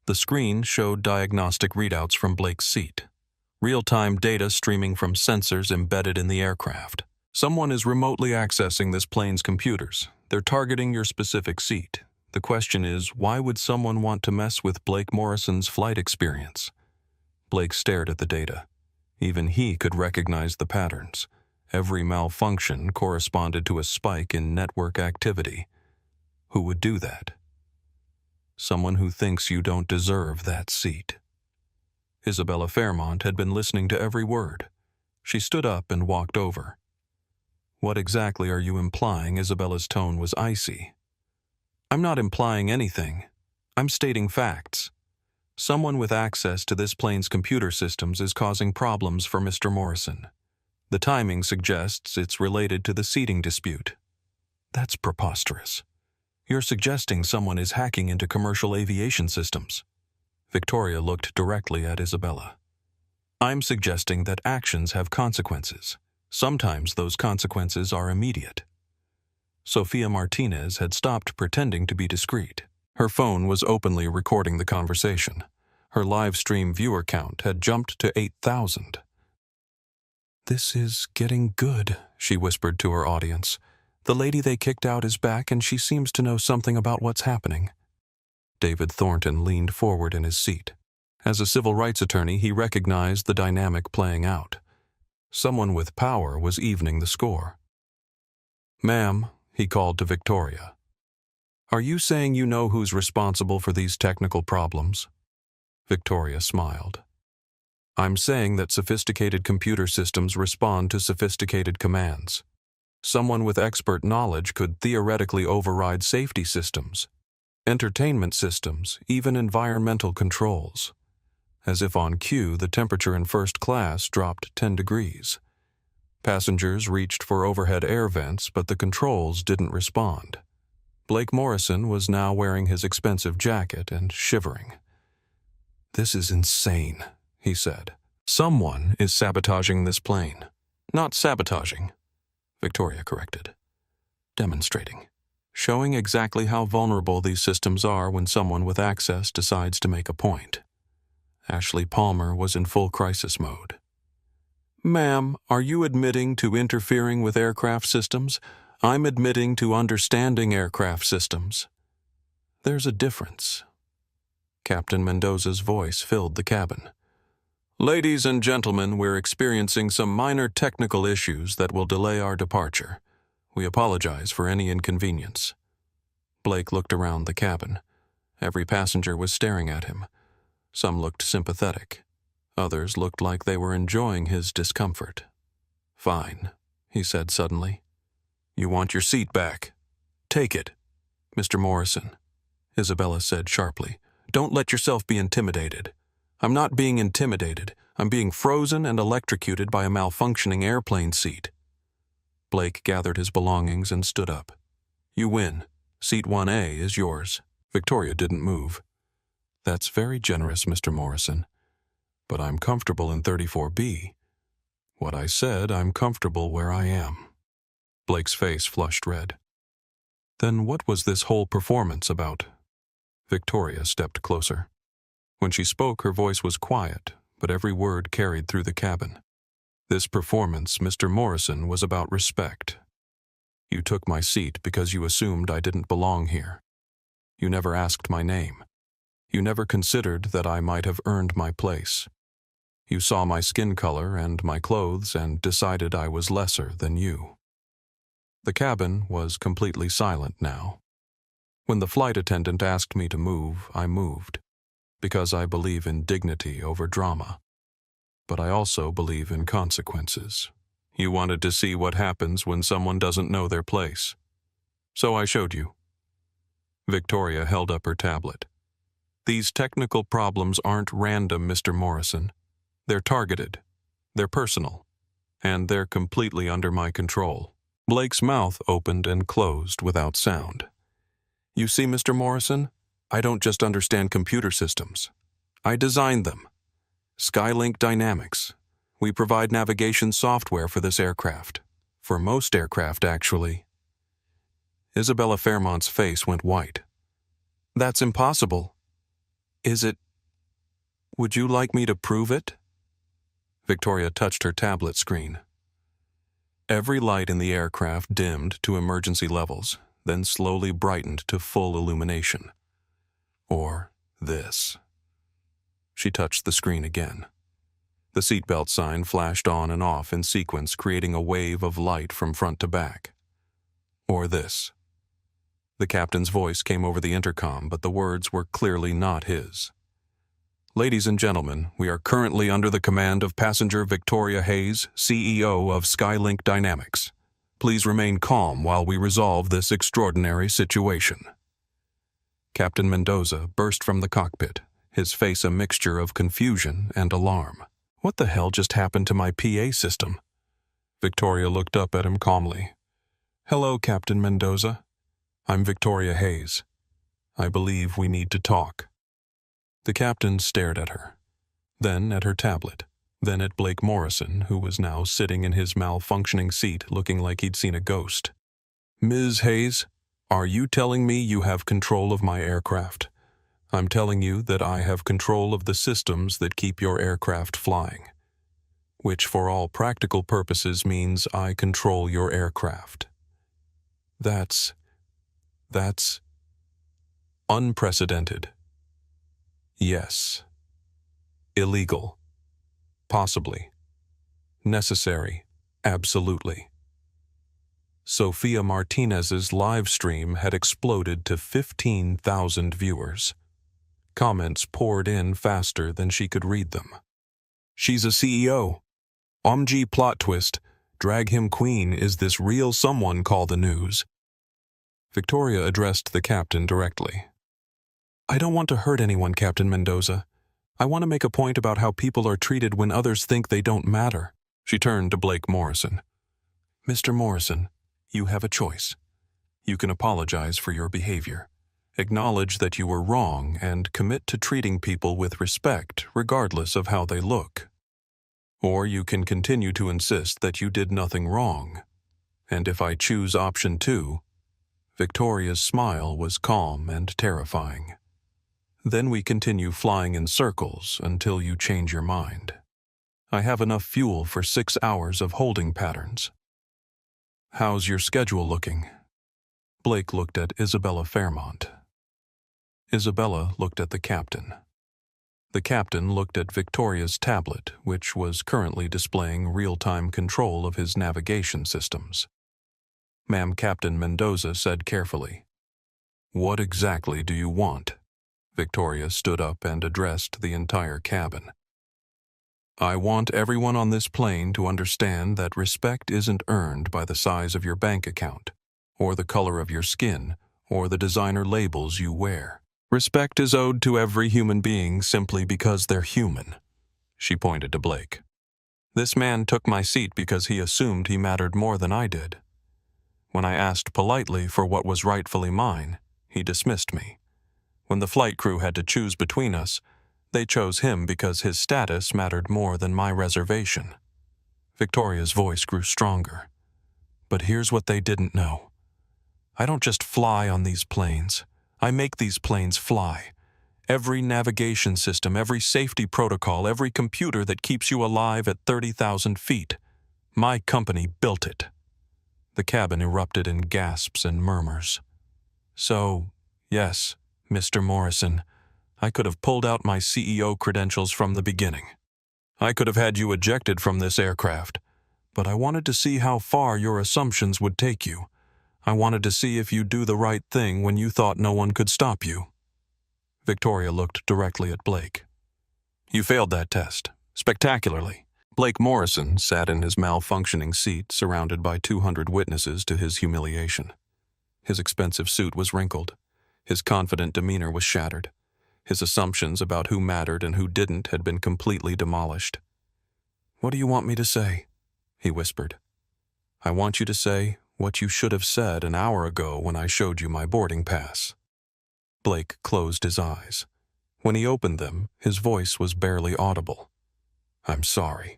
The screen showed diagnostic readouts from Blake's seat. Real-time data streaming from sensors embedded in the aircraft. "Someone is remotely accessing this plane's computers. They're targeting your specific seat. The question is, why would someone want to mess with Blake Morrison's flight experience?" Blake stared at the data. Even he could recognize the patterns. Every malfunction corresponded to a spike in network activity. Who would do that? Someone who thinks you don't deserve that seat. Isabella Fairmont had been listening to every word. She stood up and walked over. "What exactly are you implying?" Isabella's tone was icy. I'm not implying anything. I'm stating facts. Someone with access to this plane's computer systems is causing problems for Mr. Morrison. The timing suggests it's related to the seating dispute. That's preposterous. You're suggesting someone is hacking into commercial aviation systems. Victoria looked directly at Isabella. I'm suggesting that actions have consequences. Sometimes those consequences are immediate. Sophia Martinez had stopped pretending to be discreet. Her phone was openly recording the conversation. Her live stream viewer count had jumped to 8,000. "This is getting good," she whispered to her audience. "The lady they kicked out is back, and she seems to know something about what's happening." David Thornton leaned forward in his seat. As a civil rights attorney, he recognized the dynamic playing out. Someone with power was evening the score. "Ma'am," he called to Victoria, "are you saying you know who's responsible for these technical problems?" Victoria smiled. "I'm saying that sophisticated computer systems respond to sophisticated commands. Someone with expert knowledge could theoretically override safety systems, entertainment systems, even environmental controls. As if on cue, the temperature in first class dropped 10 degrees. Passengers reached for overhead air vents, but the controls didn't respond. Blake Morrison was now wearing his expensive jacket and shivering. "This is insane," he said. "Someone is sabotaging this plane." "Not sabotaging," Victoria corrected. "Demonstrating. Showing exactly how vulnerable these systems are when someone with access decides to make a point." Ashley Palmer was in full crisis mode. "Ma'am, are you admitting to interfering with aircraft systems? I'm admitting to understanding aircraft systems." "There's a difference." Captain Mendoza's voice filled the cabin. "Ladies and gentlemen, we're experiencing some minor technical issues that will delay our departure. We apologize for any inconvenience." Blake looked around the cabin. Every passenger was staring at him. Some looked sympathetic. Others looked like they were enjoying his discomfort. "Fine," he said suddenly. "You want your seat back? Take it." "Mr. Morrison," Isabella said sharply, "don't let yourself be intimidated." "I'm not being intimidated. I'm being frozen and electrocuted by a malfunctioning airplane seat." Blake gathered his belongings and stood up. "You win. Seat 1A is yours." Victoria didn't move. "That's very generous, Mr. Morrison. But I'm comfortable in 34B. What I said, I'm comfortable where I am." Blake's face flushed red. "Then what was this whole performance about?" Victoria stepped closer. When she spoke, her voice was quiet, but every word carried through the cabin. "This performance, Mr. Morrison, was about respect. You took my seat because you assumed I didn't belong here. You never asked my name. You never considered that I might have earned my place. You saw my skin color and my clothes and decided I was lesser than you." The cabin was completely silent now. When the flight attendant asked me to move, I moved, because I believe in dignity over drama. But I also believe in consequences. You wanted to see what happens when someone doesn't know their place. So I showed you. Victoria held up her tablet. "These technical problems aren't random, Mr. Morrison. They're targeted, they're personal, and they're completely under my control." Blake's mouth opened and closed without sound. "You see, Mr. Morrison, I don't just understand computer systems. I designed them. Skylink Dynamics. We provide navigation software for this aircraft. For most aircraft, actually." Isabella Fairmont's face went white. "That's impossible." "Is it? Would you like me to prove it?" Victoria touched her tablet screen. Every light in the aircraft dimmed to emergency levels, then slowly brightened to full illumination. Or this. She touched the screen again. The seatbelt sign flashed on and off in sequence, creating a wave of light from front to back. Or this. The captain's voice came over the intercom, but the words were clearly not his. "Ladies and gentlemen, we are currently under the command of passenger Victoria Hayes, CEO of Skylink Dynamics. Please remain calm while we resolve this extraordinary situation." Captain Mendoza burst from the cockpit, his face a mixture of confusion and alarm. What the hell just happened to my PA system? Victoria looked up at him calmly. Hello, Captain Mendoza. I'm Victoria Hayes. I believe we need to talk. The captain stared at her, then at her tablet, then at Blake Morrison, who was now sitting in his malfunctioning seat looking like he'd seen a ghost. Ms. Hayes, are you telling me you have control of my aircraft? I'm telling you that I have control of the systems that keep your aircraft flying, which for all practical purposes means I control your aircraft. That's unprecedented. Yes. Illegal. Possibly. Necessary. Absolutely. Sophia Martinez's live stream had exploded to 15,000 viewers. Comments poured in faster than she could read them. She's a CEO. OMG plot twist. Drag him queen. Is this real? Someone call the news. Victoria addressed the captain directly. I don't want to hurt anyone, Captain Mendoza. I want to make a point about how people are treated when others think they don't matter. She turned to Blake Morrison. Mr. Morrison, you have a choice. You can apologize for your behavior, acknowledge that you were wrong, and commit to treating people with respect regardless of how they look. Or you can continue to insist that you did nothing wrong. And if I choose option 2, Victoria's smile was calm and terrifying. Then we continue flying in circles until you change your mind. I have enough fuel for 6 hours of holding patterns. How's your schedule looking? Blake looked at Isabella Fairmont. Isabella looked at the captain. The captain looked at Victoria's tablet, which was currently displaying real-time control of his navigation systems. Ma'am, Captain Mendoza said carefully. What exactly do you want? Victoria stood up and addressed the entire cabin. I want everyone on this plane to understand that respect isn't earned by the size of your bank account, or the color of your skin, or the designer labels you wear. Respect is owed to every human being simply because they're human. She pointed to Blake. This man took my seat because he assumed he mattered more than I did. When I asked politely for what was rightfully mine, he dismissed me. When the flight crew had to choose between us, they chose him because his status mattered more than my reservation. Victoria's voice grew stronger. But here's what they didn't know. I don't just fly on these planes. I make these planes fly. Every navigation system, every safety protocol, every computer that keeps you alive at 30,000 feet. My company built it. The cabin erupted in gasps and murmurs. So, yes, Mr. Morrison, I could have pulled out my CEO credentials from the beginning. I could have had you ejected from this aircraft, but I wanted to see how far your assumptions would take you. I wanted to see if you'd do the right thing when you thought no one could stop you. Victoria looked directly at Blake. You failed that test, spectacularly. Blake Morrison sat in his malfunctioning seat surrounded by 200 witnesses to his humiliation. His expensive suit was wrinkled. His confident demeanor was shattered. His assumptions about who mattered and who didn't had been completely demolished. What do you want me to say? He whispered. I want you to say what you should have said an hour ago when I showed you my boarding pass. Blake closed his eyes. When he opened them, his voice was barely audible. I'm sorry.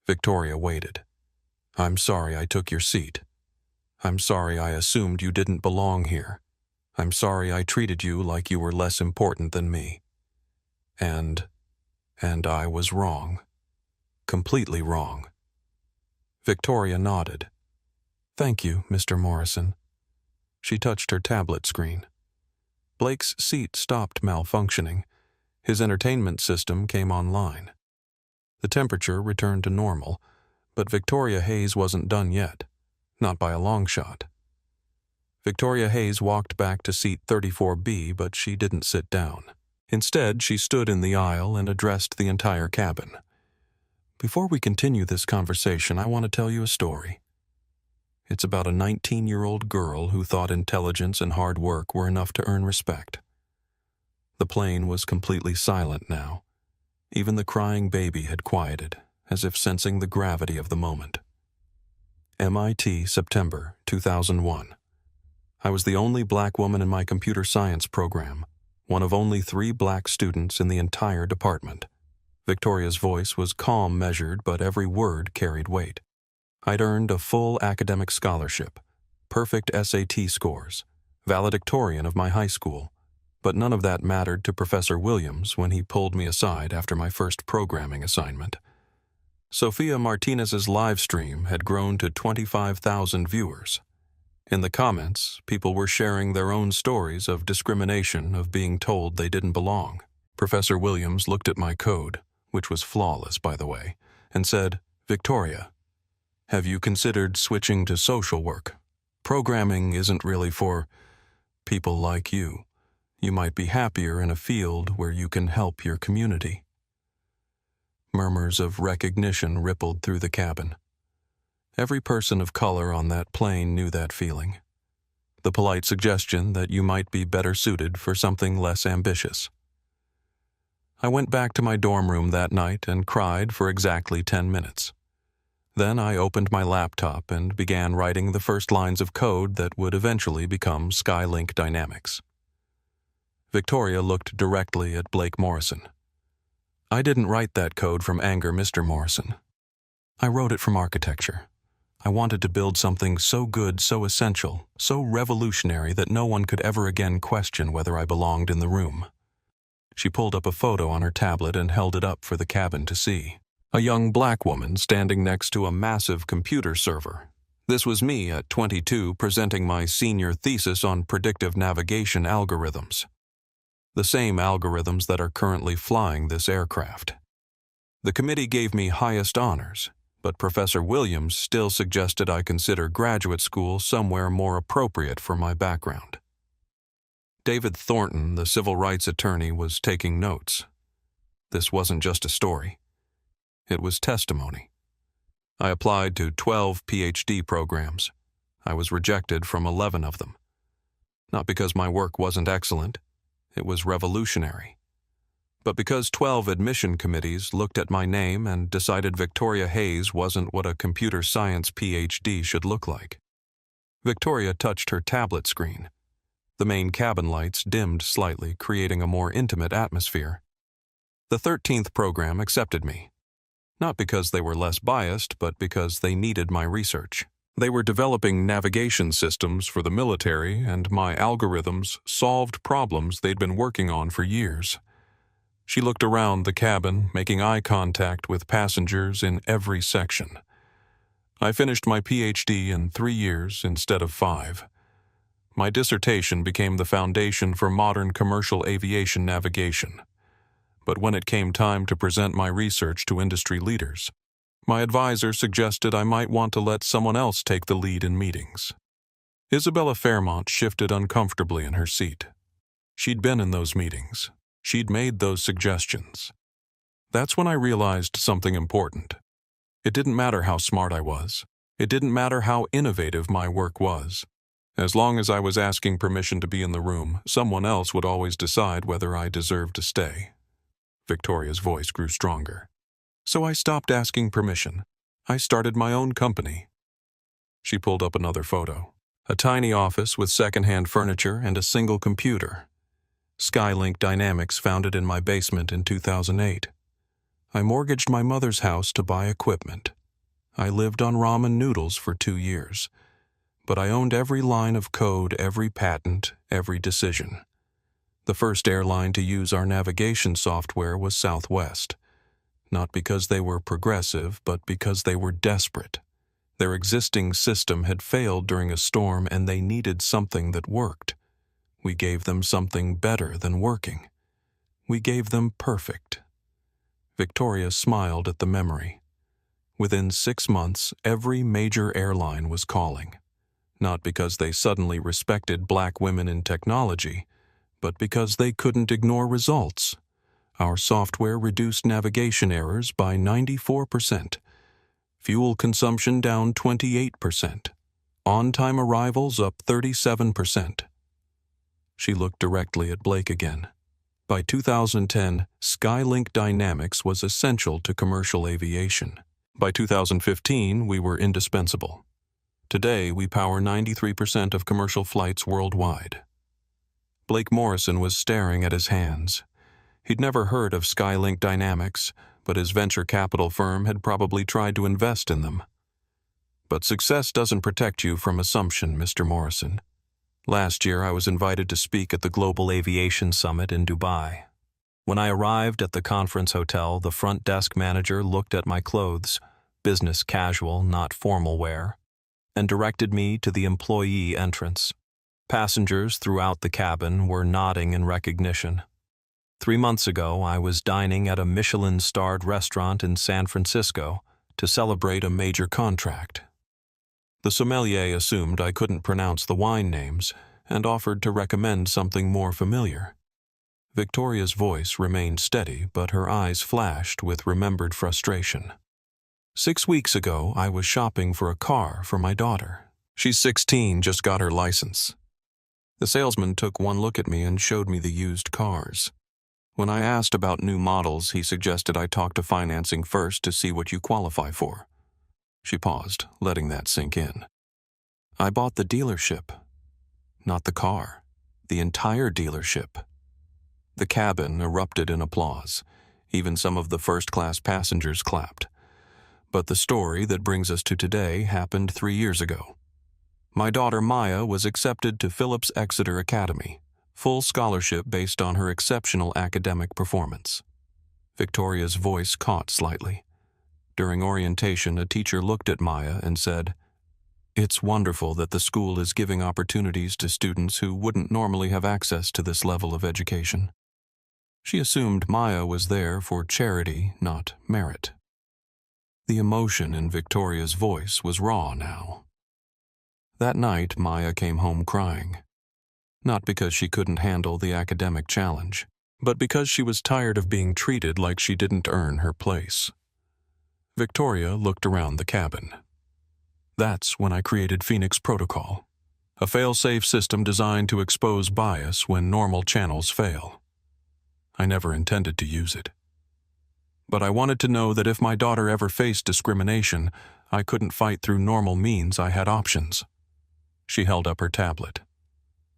Victoria waited. I'm sorry I took your seat. I'm sorry I assumed you didn't belong here. I'm sorry I treated you like you were less important than me. And I was wrong. Completely wrong. Victoria nodded. Thank you, Mr. Morrison. She touched her tablet screen. Blake's seat stopped malfunctioning. His entertainment system came online. The temperature returned to normal, but Victoria Hayes wasn't done yet. Not by a long shot. Victoria Hayes walked back to seat 34B, but she didn't sit down. Instead, she stood in the aisle and addressed the entire cabin. Before we continue this conversation, I want to tell you a story. It's about a 19-year-old girl who thought intelligence and hard work were enough to earn respect. The plane was completely silent now. Even the crying baby had quieted, as if sensing the gravity of the moment. MIT, September 2001. I was the only black woman in my computer science program, one of only 3 black students in the entire department. Victoria's voice was calm measured, but every word carried weight. I'd earned a full academic scholarship, perfect SAT scores, valedictorian of my high school, but none of that mattered to Professor Williams when he pulled me aside after my first programming assignment. Sophia Martinez's live stream had grown to 25,000 viewers. In the comments, people were sharing their own stories of discrimination, of being told they didn't belong. Professor Williams looked at my code, which was flawless, by the way, and said, "Victoria, have you considered switching to social work? Programming isn't really for people like you. You might be happier in a field where you can help your community." Murmurs of recognition rippled through the cabin. Every person of color on that plane knew that feeling. The polite suggestion that you might be better suited for something less ambitious. I went back to my dorm room that night and cried for exactly 10 minutes. Then I opened my laptop and began writing the first lines of code that would eventually become Skylink Dynamics. Victoria looked directly at Blake Morrison. "I didn't write that code from anger, Mr. Morrison. I wrote it from architecture. I wanted to build something so good, so essential, so revolutionary that no one could ever again question whether I belonged in the room." She pulled up a photo on her tablet and held it up for the cabin to see. A young black woman standing next to a massive computer server. This was me at 22 presenting my senior thesis on predictive navigation algorithms. The same algorithms that are currently flying this aircraft. The committee gave me highest honors, but Professor Williams still suggested I consider graduate school somewhere more appropriate for my background. David Thornton, the civil rights attorney, was taking notes. This wasn't just a story. It was testimony. I applied to 12 PhD programs. I was rejected from 11 of them. Not because my work wasn't excellent. It was revolutionary. But because 12 admission committees looked at my name and decided Victoria Hayes wasn't what a computer science PhD should look like. Victoria touched her tablet screen. The main cabin lights dimmed slightly, creating a more intimate atmosphere. The 13th program accepted me. Not because they were less biased, but because they needed my research. They were developing navigation systems for the military, and my algorithms solved problems they'd been working on for years. She looked around the cabin, making eye contact with passengers in every section. I finished my PhD in 3 years instead of 5. My dissertation became the foundation for modern commercial aviation navigation. But when it came time to present my research to industry leaders, my advisor suggested I might want to let someone else take the lead in meetings. Isabella Fairmont shifted uncomfortably in her seat. She'd been in those meetings. She'd made those suggestions. That's when I realized something important. It didn't matter how smart I was. It didn't matter how innovative my work was. As long as I was asking permission to be in the room, someone else would always decide whether I deserved to stay. Victoria's voice grew stronger. So I stopped asking permission. I started my own company. She pulled up another photo. A tiny office with secondhand furniture and a single computer. Skylink Dynamics founded in my basement in 2008. I mortgaged my mother's house to buy equipment. I lived on ramen noodles for 2 years. But I owned every line of code, every patent, every decision. The first airline to use our navigation software was Southwest. Not because they were progressive, but because they were desperate. Their existing system had failed during a storm and they needed something that worked. We gave them something better than working. We gave them perfect. Victoria smiled at the memory. Within 6 months, every major airline was calling. Not because they suddenly respected black women in technology, but because they couldn't ignore results. Our software reduced navigation errors by 94%. Fuel consumption down 28%. On-time arrivals up 37%. She looked directly at Blake again. By 2010, Skylink dynamics was essential to commercial aviation. By 2015, we were indispensable. Today, we power 93% of commercial flights worldwide. Blake Morrison was staring at his hands. He'd never heard of Skylink dynamics, but his venture capital firm had probably tried to invest in them. But success doesn't protect you from assumption, Mr. Morrison. Last year, I was invited to speak at the Global Aviation Summit in Dubai. When I arrived at the conference hotel, the front desk manager looked at my clothes, business casual, not formal wear, and directed me to the employee entrance. Passengers throughout the cabin were nodding in recognition. 3 months ago, I was dining at a Michelin-starred restaurant in San Francisco to celebrate a major contract. The sommelier assumed I couldn't pronounce the wine names and offered to recommend something more familiar. Victoria's voice remained steady, but her eyes flashed with remembered frustration. 6 weeks ago, I was shopping for a car for my daughter. She's 16, just got her license. The salesman took one look at me and showed me the used cars. When I asked about new models, he suggested I talk to financing first to see what you qualify for. She paused, letting that sink in. I bought the dealership, not the car, the entire dealership. The cabin erupted in applause. Even some of the first-class passengers clapped. But the story that brings us to today happened 3 years ago. My daughter Maya was accepted to Phillips Exeter Academy, full scholarship based on her exceptional academic performance. Victoria's voice caught slightly. During orientation, a teacher looked at Maya and said, "It's wonderful that the school is giving opportunities to students who wouldn't normally have access to this level of education." She assumed Maya was there for charity, not merit. The emotion in Victoria's voice was raw now. That night, Maya came home crying. Not because she couldn't handle the academic challenge, but because she was tired of being treated like she didn't earn her place. Victoria looked around the cabin. That's when I created Phoenix Protocol, a fail-safe system designed to expose bias when normal channels fail. I never intended to use it. But I wanted to know that if my daughter ever faced discrimination, I couldn't fight through normal means. I had options. She held up her tablet.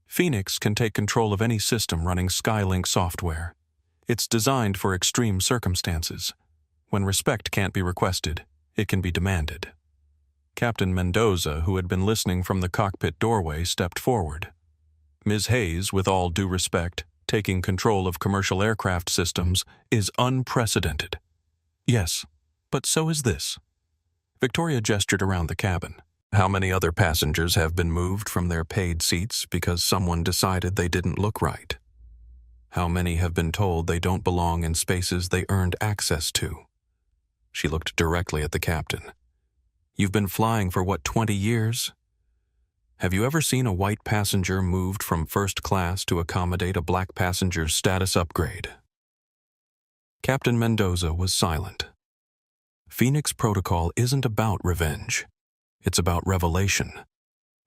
Phoenix can take control of any system running Skylink software. It's designed for extreme circumstances. When respect can't be requested, it can be demanded. Captain Mendoza, who had been listening from the cockpit doorway, stepped forward. Ms. Hayes, with all due respect, taking control of commercial aircraft systems is unprecedented. Yes, but so is this. Victoria gestured around the cabin. How many other passengers have been moved from their paid seats because someone decided they didn't look right? How many have been told they don't belong in spaces they earned access to? She looked directly at the captain. You've been flying for what, 20 years? Have you ever seen a white passenger moved from first class to accommodate a black passenger's status upgrade? Captain Mendoza was silent. Phoenix Protocol isn't about revenge. It's about revelation.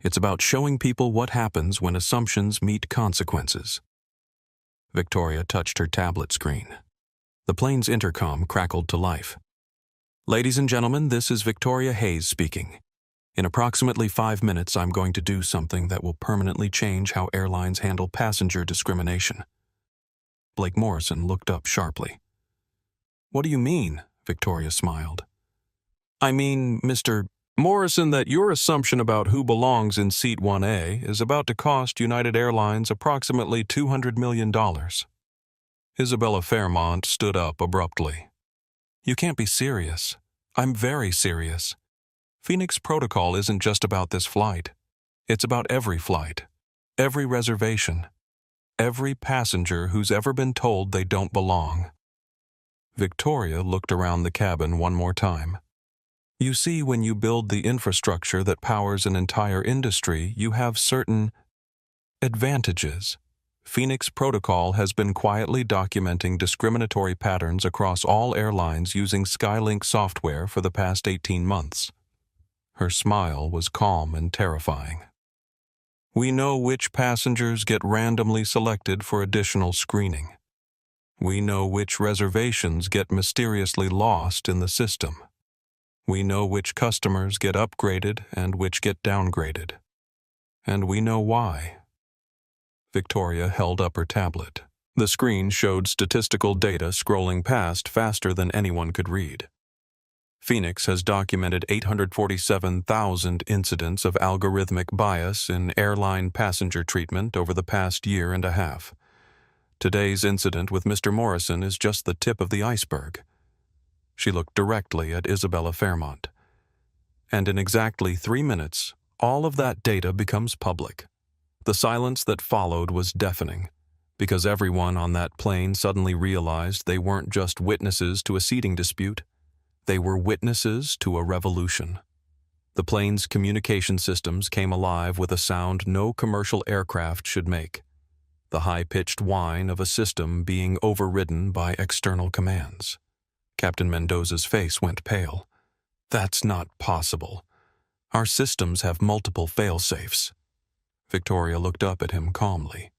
It's about showing people what happens when assumptions meet consequences. Victoria touched her tablet screen. The plane's intercom crackled to life. Ladies and gentlemen, this is Victoria Hayes speaking. In approximately 5 minutes, I'm going to do something that will permanently change how airlines handle passenger discrimination. Blake Morrison looked up sharply. What do you mean? Victoria smiled. I mean, Mr. Morrison, that your assumption about who belongs in Seat 1A is about to cost United Airlines approximately $200 million. Isabella Fairmont stood up abruptly. You can't be serious. I'm very serious. Phoenix Protocol isn't just about this flight. It's about every flight, every reservation, every passenger who's ever been told they don't belong. Victoria looked around the cabin one more time. You see, when you build the infrastructure that powers an entire industry, you have certain advantages. Phoenix Protocol has been quietly documenting discriminatory patterns across all airlines using Skylink software for the past 18 months. Her smile was calm and terrifying. We know which passengers get randomly selected for additional screening. We know which reservations get mysteriously lost in the system. We know which customers get upgraded and which get downgraded. And we know why. Victoria held up her tablet. The screen showed statistical data scrolling past faster than anyone could read. Phoenix has documented 847,000 incidents of algorithmic bias in airline passenger treatment over the past year and a half. Today's incident with Mr. Morrison is just the tip of the iceberg. She looked directly at Isabella Fairmont. And in exactly 3 minutes, all of that data becomes public. The silence that followed was deafening, because everyone on that plane suddenly realized they weren't just witnesses to a seating dispute. They were witnesses to a revolution. The plane's communication systems came alive with a sound no commercial aircraft should make. The high-pitched whine of a system being overridden by external commands. Captain Mendoza's face went pale. That's not possible. Our systems have multiple fail-safes. Victoria looked up at him calmly.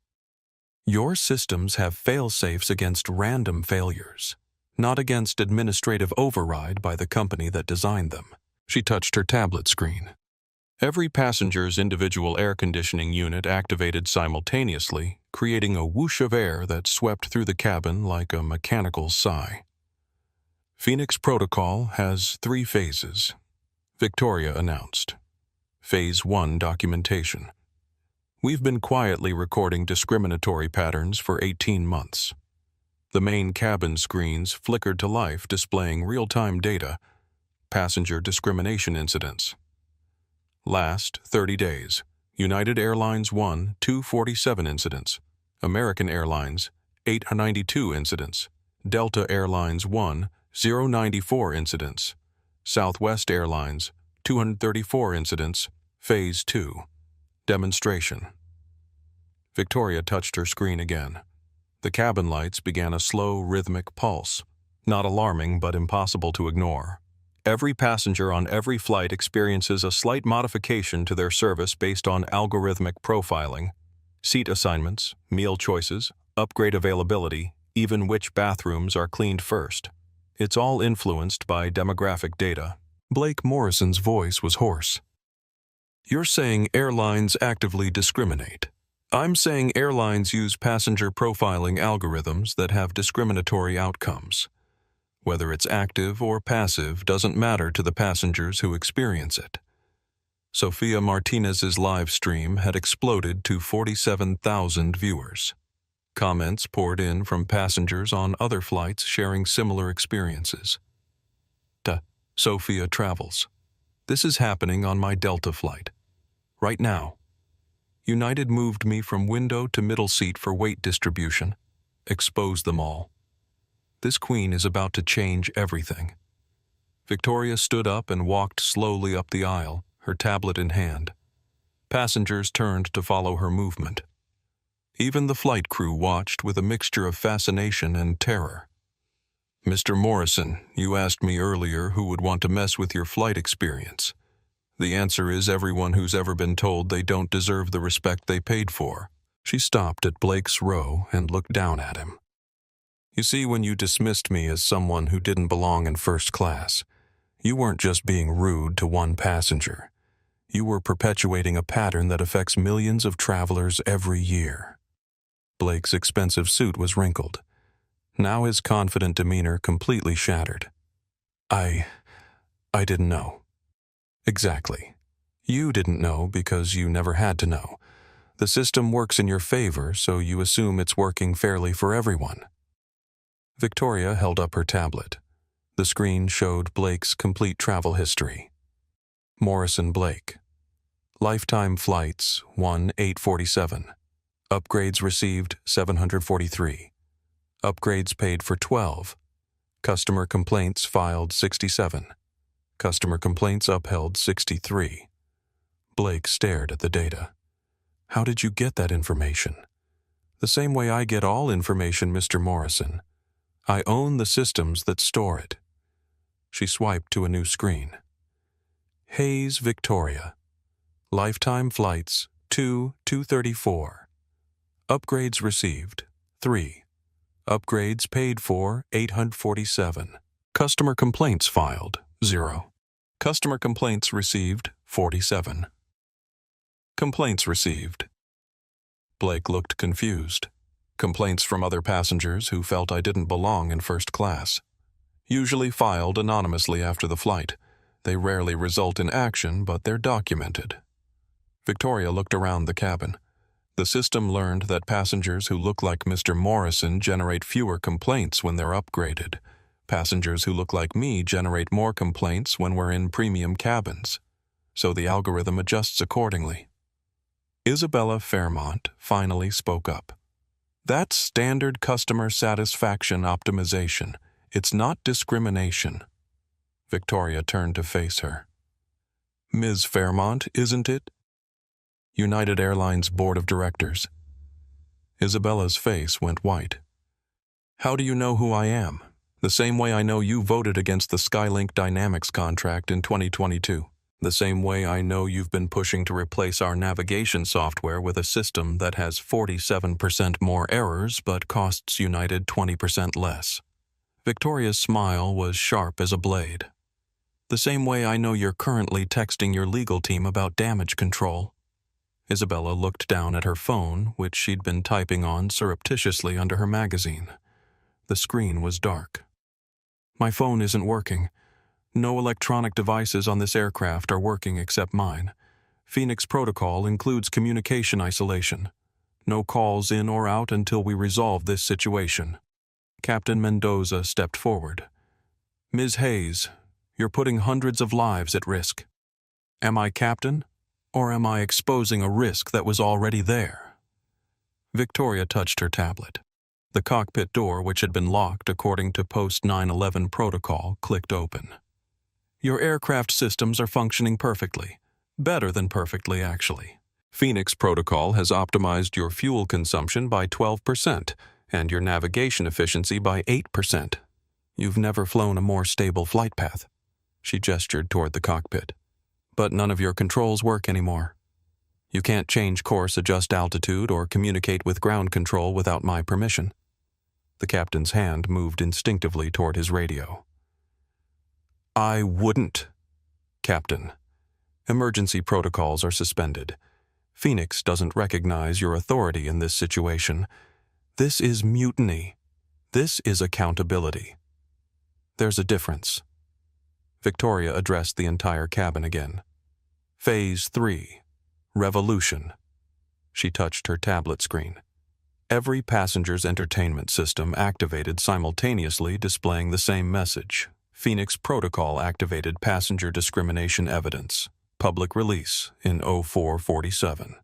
Your systems have fail-safes against random failures, not against administrative override by the company that designed them. She touched her tablet screen. Every passenger's individual air conditioning unit activated simultaneously, creating a whoosh of air that swept through the cabin like a mechanical sigh. Phoenix Protocol has 3 phases, Victoria announced. Phase 1 documentation. We've been quietly recording discriminatory patterns for 18 months. The main cabin screens flickered to life, displaying real-time data, passenger discrimination incidents. Last 30 days, United Airlines 247 incidents, American Airlines 892 incidents, Delta Airlines 094 incidents, Southwest Airlines 234 incidents, Phase 2. Demonstration. Victoria touched her screen again. The cabin lights began a slow, rhythmic pulse, not alarming but impossible to ignore. Every passenger on every flight experiences a slight modification to their service based on algorithmic profiling, seat assignments, meal choices, upgrade availability, even which bathrooms are cleaned first. It's all influenced by demographic data. Blake Morrison's voice was hoarse. You're saying airlines actively discriminate. I'm saying airlines use passenger profiling algorithms that have discriminatory outcomes. Whether it's active or passive doesn't matter to the passengers who experience it. Sophia Martinez's live stream had exploded to 47,000 viewers. Comments poured in from passengers on other flights sharing similar experiences. Sophia travels. This is happening on my Delta flight. Right now. United moved me from window to middle seat for weight distribution. Exposed them all. This queen is about to change everything. Victoria stood up and walked slowly up the aisle, her tablet in hand. Passengers turned to follow her movement. Even the flight crew watched with a mixture of fascination and terror. Mr. Morrison, you asked me earlier who would want to mess with your flight experience. The answer is everyone who's ever been told they don't deserve the respect they paid for. She stopped at Blake's row and looked down at him. You see, when you dismissed me as someone who didn't belong in first class, you weren't just being rude to one passenger. You were perpetuating a pattern that affects millions of travelers every year. Blake's expensive suit was wrinkled. Now his confident demeanor completely shattered. I didn't know. Exactly. You didn't know because you never had to know. The system works in your favor, so you assume it's working fairly for everyone. Victoria held up her tablet. The screen showed Blake's complete travel history. Morrison Blake. Lifetime flights 847. Upgrades received 743. Upgrades paid for 12. Customer complaints filed 67. Customer complaints upheld 63. Blake stared at the data. How did you get that information? The same way I get all information, Mr. Morrison. I own the systems that store it. She swiped to a new screen. Hayes, Victoria. Lifetime flights 234. Upgrades received 3. Upgrades paid for, 847. Customer complaints filed, 0. Customer complaints received, 47. Complaints received. Blake looked confused. Complaints from other passengers who felt I didn't belong in first class. Usually filed anonymously after the flight. They rarely result in action, but they're documented. Victoria looked around the cabin. The system learned that passengers who look like Mr. Morrison generate fewer complaints when they're upgraded. Passengers who look like me generate more complaints when we're in premium cabins. So the algorithm adjusts accordingly. Isabella Fairmont finally spoke up. That's standard customer satisfaction optimization. It's not discrimination. Victoria turned to face her. Ms. Fairmont, isn't it? United Airlines Board of Directors. Isabella's face went white. How do you know who I am? The same way I know you voted against the Skylink Dynamics contract in 2022. The same way I know you've been pushing to replace our navigation software with a system that has 47% more errors but costs United 20% less. Victoria's smile was sharp as a blade. The same way I know you're currently texting your legal team about damage control. Isabella looked down at her phone, which she'd been typing on surreptitiously under her magazine. The screen was dark. My phone isn't working. No electronic devices on this aircraft are working except mine. Phoenix Protocol includes communication isolation. No calls in or out until we resolve this situation. Captain Mendoza stepped forward. Ms. Hayes, you're putting hundreds of lives at risk. Am I captain, or am I exposing a risk that was already there? Victoria touched her tablet. The cockpit door, which had been locked according to post-9/11 protocol, clicked open. Your aircraft systems are functioning perfectly. Better than perfectly, actually. Phoenix Protocol has optimized your fuel consumption by 12% and your navigation efficiency by 8%. You've never flown a more stable flight path. She gestured toward the cockpit. But none of your controls work anymore. You can't change course, adjust altitude, or communicate with ground control without my permission. The captain's hand moved instinctively toward his radio. I wouldn't, Captain. Emergency protocols are suspended. Phoenix doesn't recognize your authority in this situation. This is mutiny. This is accountability. There's a difference. Victoria addressed the entire cabin again. Phase 3. Revolution. She touched her tablet screen. Every passenger's entertainment system activated simultaneously, displaying the same message. Phoenix Protocol activated passenger discrimination evidence. Public release in 0447.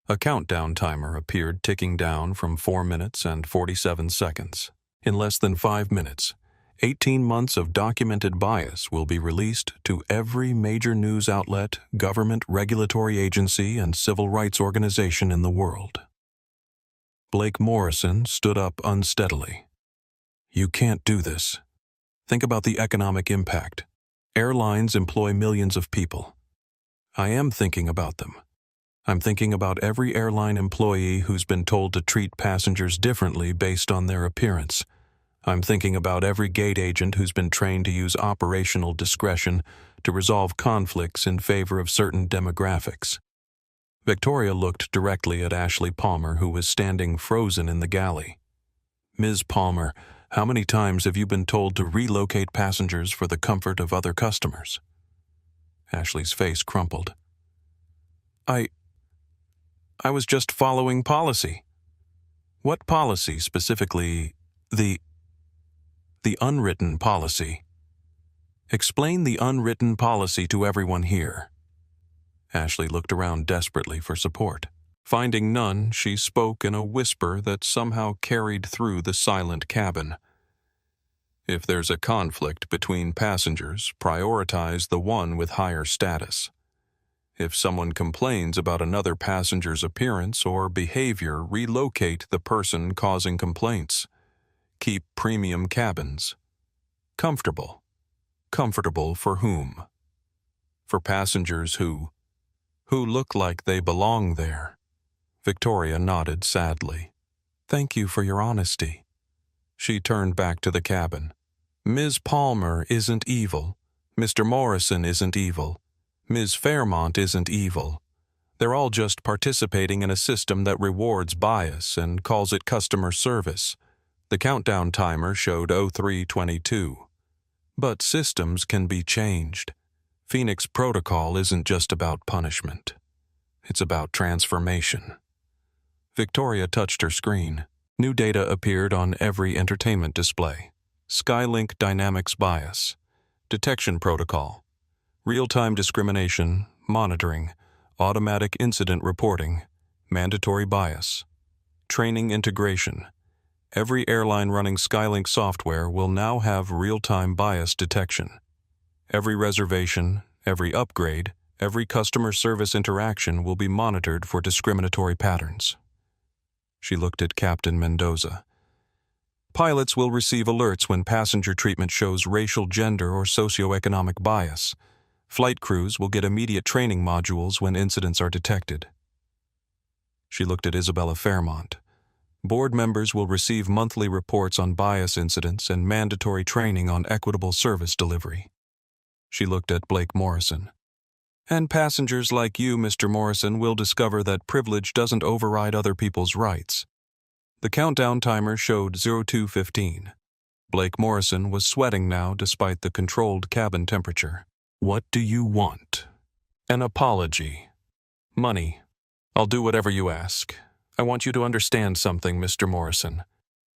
A countdown timer appeared ticking down from 4 minutes and 47 seconds. In less than 5 minutes, 18 months of documented bias will be released to every major news outlet, government regulatory agency, and civil rights organization in the world. Blake Morrison stood up unsteadily. You can't do this. Think about the economic impact. Airlines employ millions of people. I am thinking about them. I'm thinking about every airline employee who's been told to treat passengers differently based on their appearance. I'm thinking about every gate agent who's been trained to use operational discretion to resolve conflicts in favor of certain demographics. Victoria looked directly at Ashley Palmer, who was standing frozen in the galley. Ms. Palmer, how many times have you been told to relocate passengers for the comfort of other customers? Ashley's face crumpled. I was just following policy. What policy specifically? The unwritten policy. Explain the unwritten policy to everyone here. Ashley looked around desperately for support. Finding none, she spoke in a whisper that somehow carried through the silent cabin. If there's a conflict between passengers, prioritize the one with higher status. If someone complains about another passenger's appearance or behavior, relocate the person causing complaints. Keep premium cabins. Comfortable. Comfortable for whom? For passengers who look like they belong there. Victoria nodded sadly. Thank you for your honesty. She turned back to the cabin. Ms. Palmer isn't evil. Mr. Morrison isn't evil. Ms. Fairmont isn't evil. They're all just participating in a system that rewards bias and calls it customer service. The countdown timer showed 03:22. But systems can be changed. Phoenix Protocol isn't just about punishment. It's about transformation. Victoria touched her screen. New data appeared on every entertainment display. Skylink Dynamics Bias. Detection Protocol. Real-time discrimination, monitoring, automatic incident reporting, mandatory bias. Training integration. Every airline running Skylink software will now have real-time bias detection. Every reservation, every upgrade, every customer service interaction will be monitored for discriminatory patterns. She looked at Captain Mendoza. Pilots will receive alerts when passenger treatment shows racial, gender, or socioeconomic bias. Flight crews will get immediate training modules when incidents are detected. She looked at Isabella Fairmont. Board members will receive monthly reports on bias incidents and mandatory training on equitable service delivery. She looked at Blake Morrison. And passengers like you, Mr. Morrison, will discover that privilege doesn't override other people's rights. The countdown timer showed 02:15. Blake Morrison was sweating now despite the controlled cabin temperature. What do you want? An apology. Money. I'll do whatever you ask. I want you to understand something, Mr. Morrison.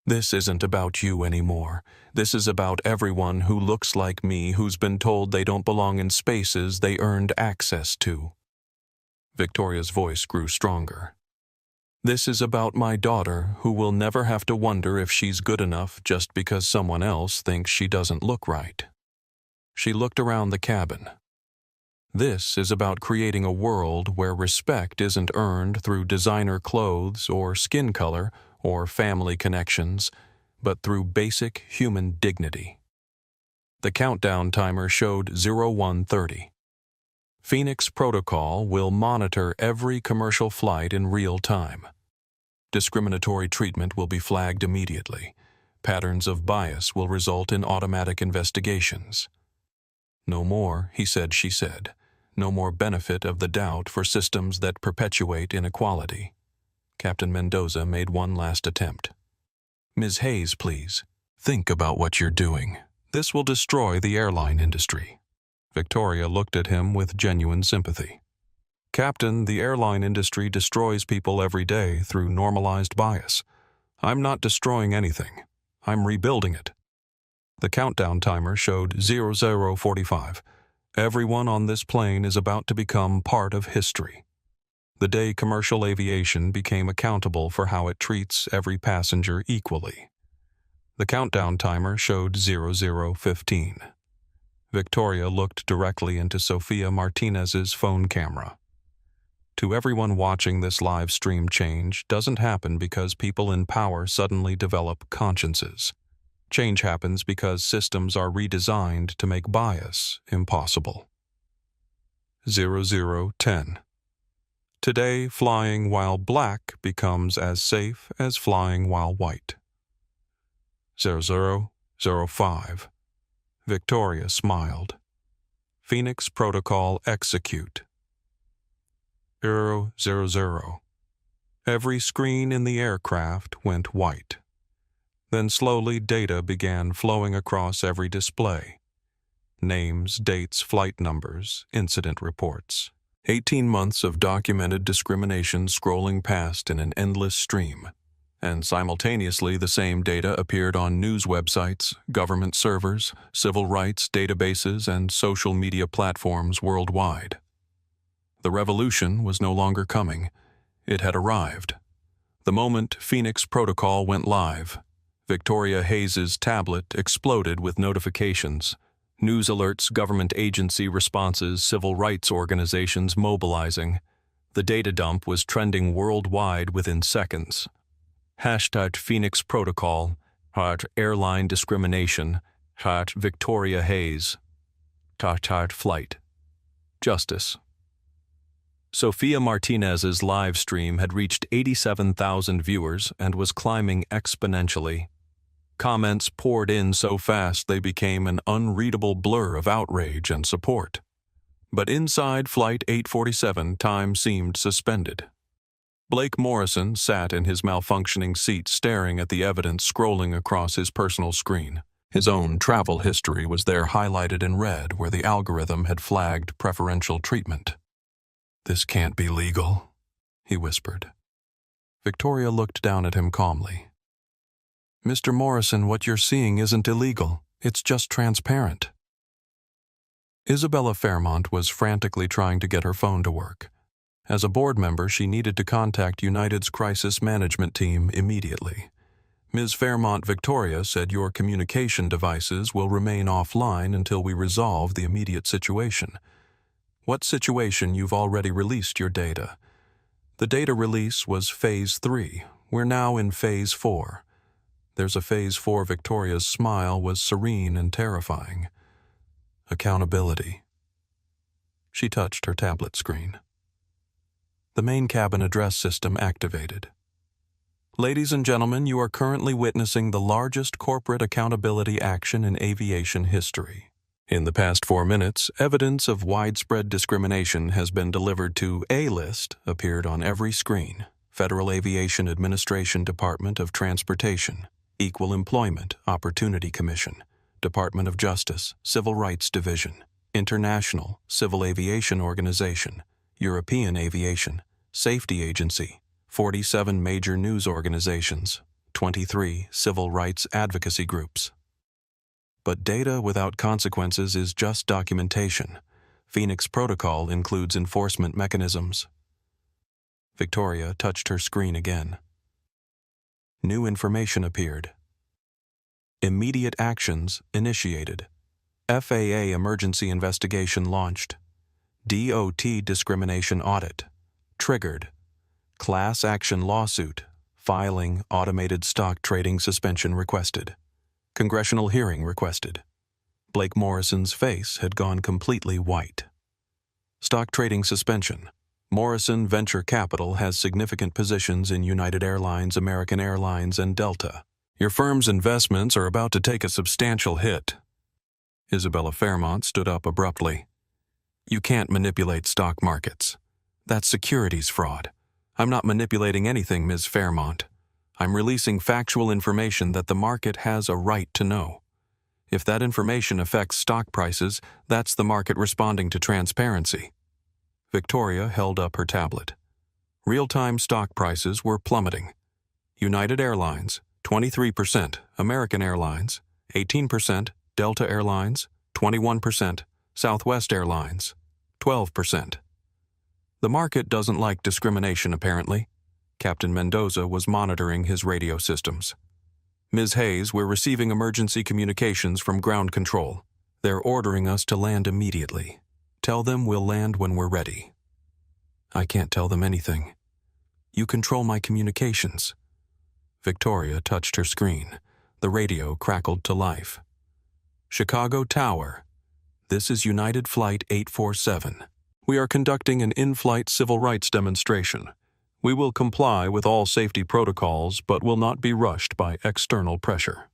This isn't about you anymore. This is about everyone who looks like me, who's been told they don't belong in spaces they earned access to. Victoria's voice grew stronger. This is about my daughter, who will never have to wonder if she's good enough just because someone else thinks she doesn't look right. She looked around the cabin. This is about creating a world where respect isn't earned through designer clothes or skin color or family connections, but through basic human dignity. The countdown timer showed 01:30. Phoenix Protocol will monitor every commercial flight in real time. Discriminatory treatment will be flagged immediately. Patterns of bias will result in automatic investigations. No more, he said, she said. No more benefit of the doubt for systems that perpetuate inequality. Captain Mendoza made one last attempt. Ms. Hayes, please. Think about what you're doing. This will destroy the airline industry. Victoria looked at him with genuine sympathy. Captain, the airline industry destroys people every day through normalized bias. I'm not destroying anything. I'm rebuilding it. The countdown timer showed 00:45. Everyone on this plane is about to become part of history. The day commercial aviation became accountable for how it treats every passenger equally. The countdown timer showed 00:15. Victoria looked directly into Sophia Martinez's phone camera. To everyone watching this live stream, change doesn't happen because people in power suddenly develop consciences. Change happens because systems are redesigned to make bias impossible. 00:10. Today, flying while black becomes as safe as flying while white. 00:05. Victoria smiled. Phoenix Protocol execute. 0:00. Every screen in the aircraft went white. Then slowly data began flowing across every display. Names, dates, flight numbers, incident reports. 18 months of documented discrimination scrolling past in an endless stream. And simultaneously the same data appeared on news websites, government servers, civil rights databases, and social media platforms worldwide. The revolution was no longer coming. It had arrived. The moment Phoenix Protocol went live, Victoria Hayes's tablet exploded with notifications. News alerts, government agency responses, civil rights organizations mobilizing. The data dump was trending worldwide within seconds. Hashtag Phoenix Protocol, Airline discrimination, Victoria Hayes, flight. Justice. Sophia Martinez's live stream had reached 87,000 viewers and was climbing exponentially. Comments poured in so fast they became an unreadable blur of outrage and support. But inside Flight 847, time seemed suspended. Blake Morrison sat in his malfunctioning seat staring at the evidence scrolling across his personal screen. His own travel history was there highlighted in red where the algorithm had flagged preferential treatment. "This can't be legal," he whispered. Victoria looked down at him calmly. "Mr. Morrison, what you're seeing isn't illegal. It's just transparent." Isabella Fairmont was frantically trying to get her phone to work. As a board member, she needed to contact United's crisis management team immediately. Ms. Fairmont, Victoria said your communication devices will remain offline until we resolve the immediate situation. What situation? You've already released your data. The data release was Phase 3. We're now in Phase 4. There's a Phase 4. Victoria's smile was serene and terrifying. Accountability. She touched her tablet screen. The main cabin address system activated. Ladies and gentlemen, you are currently witnessing the largest corporate accountability action in aviation history. In the past 4 minutes, evidence of widespread discrimination has been delivered to A-List, appeared on every screen. Federal Aviation Administration, Department of Transportation, Equal Employment Opportunity Commission, Department of Justice, Civil Rights Division, International Civil Aviation Organization, European Aviation, Safety Agency, 47 major news organizations, 23 civil rights advocacy groups. But data without consequences is just documentation. Phoenix Protocol includes enforcement mechanisms. Victoria touched her screen again. New information appeared. Immediate actions initiated. FAA emergency investigation launched. DOT discrimination audit triggered. Class action lawsuit filing. Automated stock trading suspension requested. Congressional hearing requested. Blake Morrison's face had gone completely white. Stock trading suspension. Morrison Venture Capital has significant positions in United Airlines, American Airlines, and Delta. Your firm's investments are about to take a substantial hit. Isabella Fairmont stood up abruptly. You can't manipulate stock markets. That's securities fraud. I'm not manipulating anything, Ms. Fairmont. I'm releasing factual information that the market has a right to know. If that information affects stock prices, that's the market responding to transparency. Victoria held up her tablet. Real-time stock prices were plummeting. United Airlines, 23%, American Airlines, 18%, Delta Airlines, 21%, Southwest Airlines, 12%. The market doesn't like discrimination, apparently. Captain Mendoza was monitoring his radio systems. Ms. Hayes, we're receiving emergency communications from ground control. They're ordering us to land immediately. Tell them we'll land when we're ready. I can't tell them anything. You control my communications. Victoria touched her screen. The radio crackled to life. Chicago Tower. This is United Flight 847. We are conducting an in-flight civil rights demonstration. We will comply with all safety protocols, but will not be rushed by external pressure.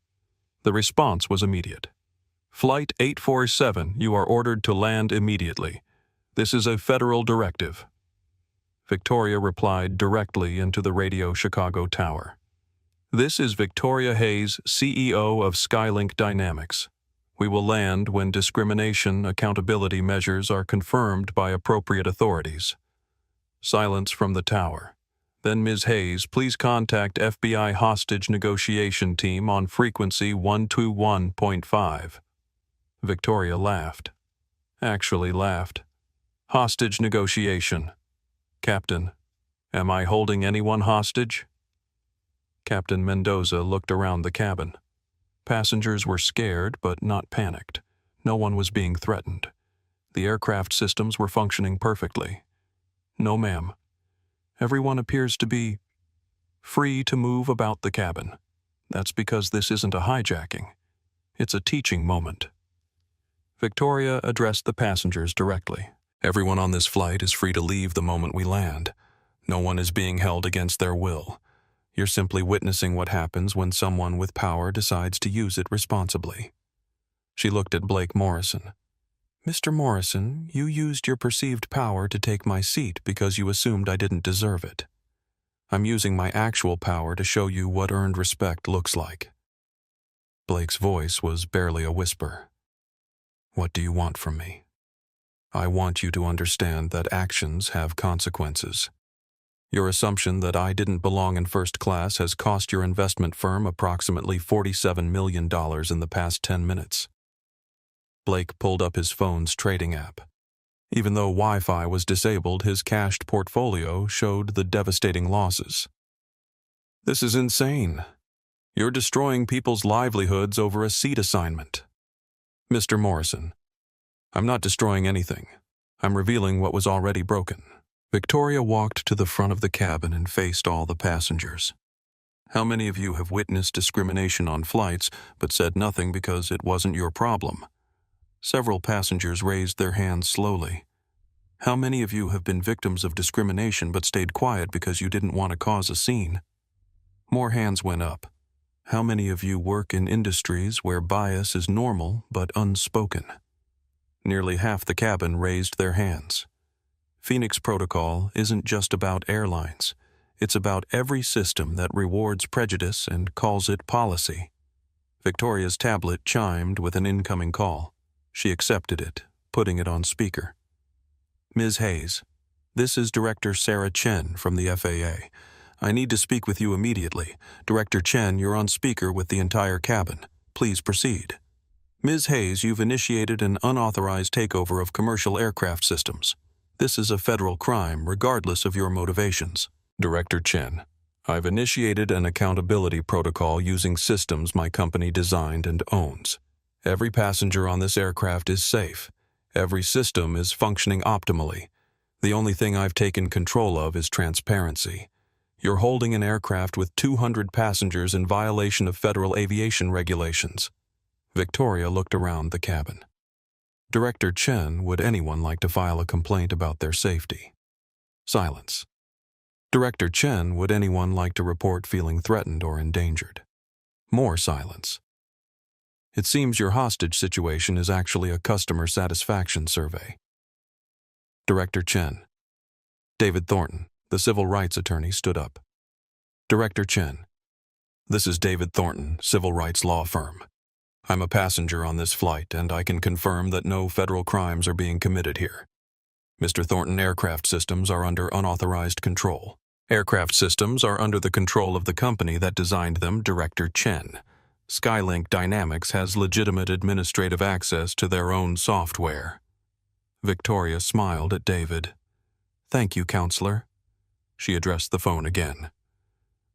The response was immediate. Flight 847, you are ordered to land immediately. This is a federal directive. Victoria replied directly into the radio Chicago Tower. This is Victoria Hayes, CEO of Skylink Dynamics. We will land when discrimination accountability measures are confirmed by appropriate authorities. Silence from the tower. Then Ms. Hayes, please contact FBI hostage negotiation team on frequency 121.5. Victoria laughed. Actually laughed. Hostage negotiation. Captain, am I holding anyone hostage? Captain Mendoza looked around the cabin. Passengers were scared but not panicked. No one was being threatened. The aircraft systems were functioning perfectly. No, ma'am. Everyone appears to be free to move about the cabin. That's because this isn't a hijacking. It's a teaching moment. Victoria addressed the passengers directly. Everyone on this flight is free to leave the moment we land. No one is being held against their will. You're simply witnessing what happens when someone with power decides to use it responsibly. She looked at Blake Morrison. Mr. Morrison, you used your perceived power to take my seat because you assumed I didn't deserve it. I'm using my actual power to show you what earned respect looks like. Blake's voice was barely a whisper. What do you want from me? I want you to understand that actions have consequences. Your assumption that I didn't belong in first class has cost your investment firm approximately $47 million in the past 10 minutes. Blake pulled up his phone's trading app. Even though Wi-Fi was disabled, his cached portfolio showed the devastating losses. This is insane. You're destroying people's livelihoods over a seat assignment. Mr. Morrison, I'm not destroying anything. I'm revealing what was already broken. Victoria walked to the front of the cabin and faced all the passengers. How many of you have witnessed discrimination on flights but said nothing because it wasn't your problem? Several passengers raised their hands slowly. How many of you have been victims of discrimination but stayed quiet because you didn't want to cause a scene? More hands went up. How many of you work in industries where bias is normal but unspoken? Nearly half the cabin raised their hands. Phoenix Protocol isn't just about airlines. It's about every system that rewards prejudice and calls it policy. Victoria's tablet chimed with an incoming call. She accepted it, putting it on speaker. Ms. Hayes, this is Director Sarah Chen from the FAA. I need to speak with you immediately. Director Chen, you're on speaker with the entire cabin. Please proceed. Ms. Hayes, you've initiated an unauthorized takeover of commercial aircraft systems. This is a federal crime, regardless of your motivations. Director Chen, I've initiated an accountability protocol using systems my company designed and owns. Every passenger on this aircraft is safe. Every system is functioning optimally. The only thing I've taken control of is transparency. You're holding an aircraft with 200 passengers in violation of federal aviation regulations. Victoria looked around the cabin. Director Chen, would anyone like to file a complaint about their safety? Silence. Director Chen, would anyone like to report feeling threatened or endangered? More silence. It seems your hostage situation is actually a customer satisfaction survey. Director Chen. David Thornton, the civil rights attorney, stood up. Director Chen. This is David Thornton, civil rights law firm. I'm a passenger on this flight, and I can confirm that no federal crimes are being committed here. Mr. Thornton, aircraft systems are under unauthorized control. Aircraft systems are under the control of the company that designed them, Director Chen. Skylink Dynamics has legitimate administrative access to their own software. Victoria smiled at David. Thank you, counselor. She addressed the phone again.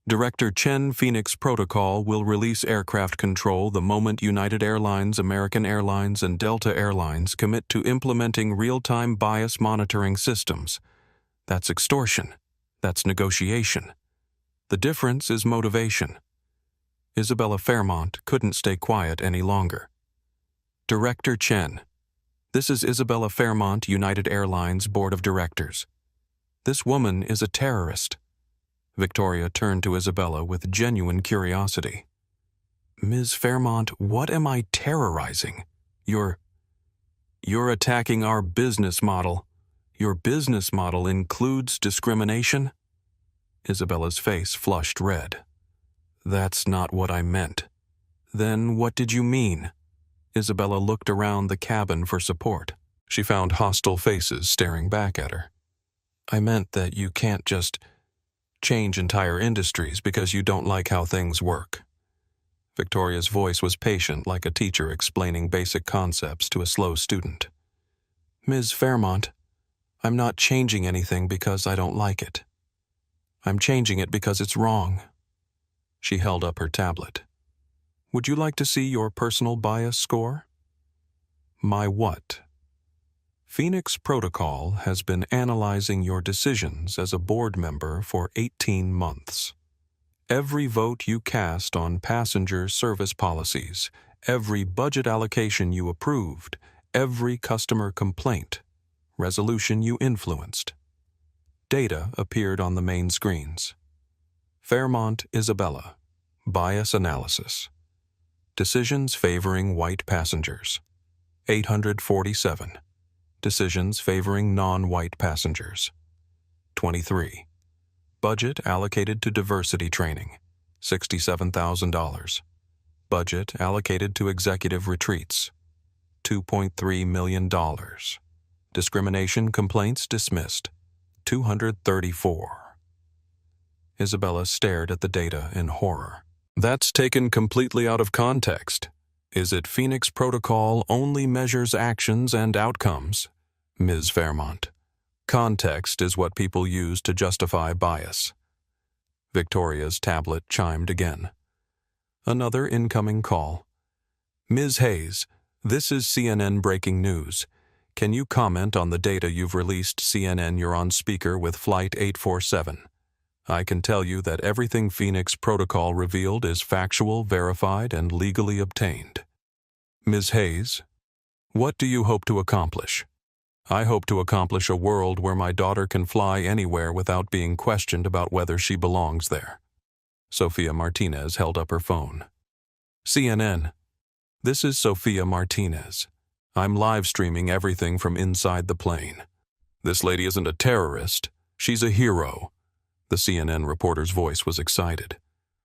Director Chen, Phoenix Protocol will release aircraft control the moment United Airlines, American Airlines, and Delta Airlines commit to implementing real-time bias monitoring systems. That's extortion. That's negotiation. The difference is motivation. Isabella Fairmont couldn't stay quiet any longer. Director Chen. This is Isabella Fairmont, United Airlines Board of Directors. This woman is a terrorist. Victoria turned to Isabella with genuine curiosity. Ms. Fairmont, what am I terrorizing? You're attacking our business model. Your business model includes discrimination? Isabella's face flushed red. That's not what I meant. Then what did you mean? Isabella looked around the cabin for support. She found hostile faces staring back at her. I meant that you can't just change entire industries because you don't like how things work. Victoria's voice was patient, like a teacher explaining basic concepts to a slow student. Ms. Fairmont, I'm not changing anything because I don't like it. I'm changing it because it's wrong. She held up her tablet. Would you like to see your personal bias score? My what? Phoenix Protocol has been analyzing your decisions as a board member for 18 months. Every vote you cast on passenger service policies, every budget allocation you approved, every customer complaint, resolution you influenced. Data appeared on the main screens. Fairmont, Isabella. Bias analysis. Decisions favoring white passengers. 847. Decisions favoring non-white passengers. 23. Budget allocated to diversity training. $67,000. Budget allocated to executive retreats. $2.3 million. Discrimination complaints dismissed. 234. Isabella stared at the data in horror. That's taken completely out of context. Is it Phoenix Protocol only measures actions and outcomes? Ms. Fairmont. Context is what people use to justify bias. Victoria's tablet chimed again. Another incoming call. Ms. Hayes, this is CNN breaking news. Can you comment on the data you've released? CNN, you're on speaker with Flight 847. I can tell you that everything Phoenix Protocol revealed is factual, verified, and legally obtained. Ms. Hayes, what do you hope to accomplish? I hope to accomplish a world where my daughter can fly anywhere without being questioned about whether she belongs there. Sophia Martinez held up her phone. CNN, this is Sophia Martinez. I'm live streaming everything from inside the plane. This lady isn't a terrorist. She's a hero. The CNN reporter's voice was excited.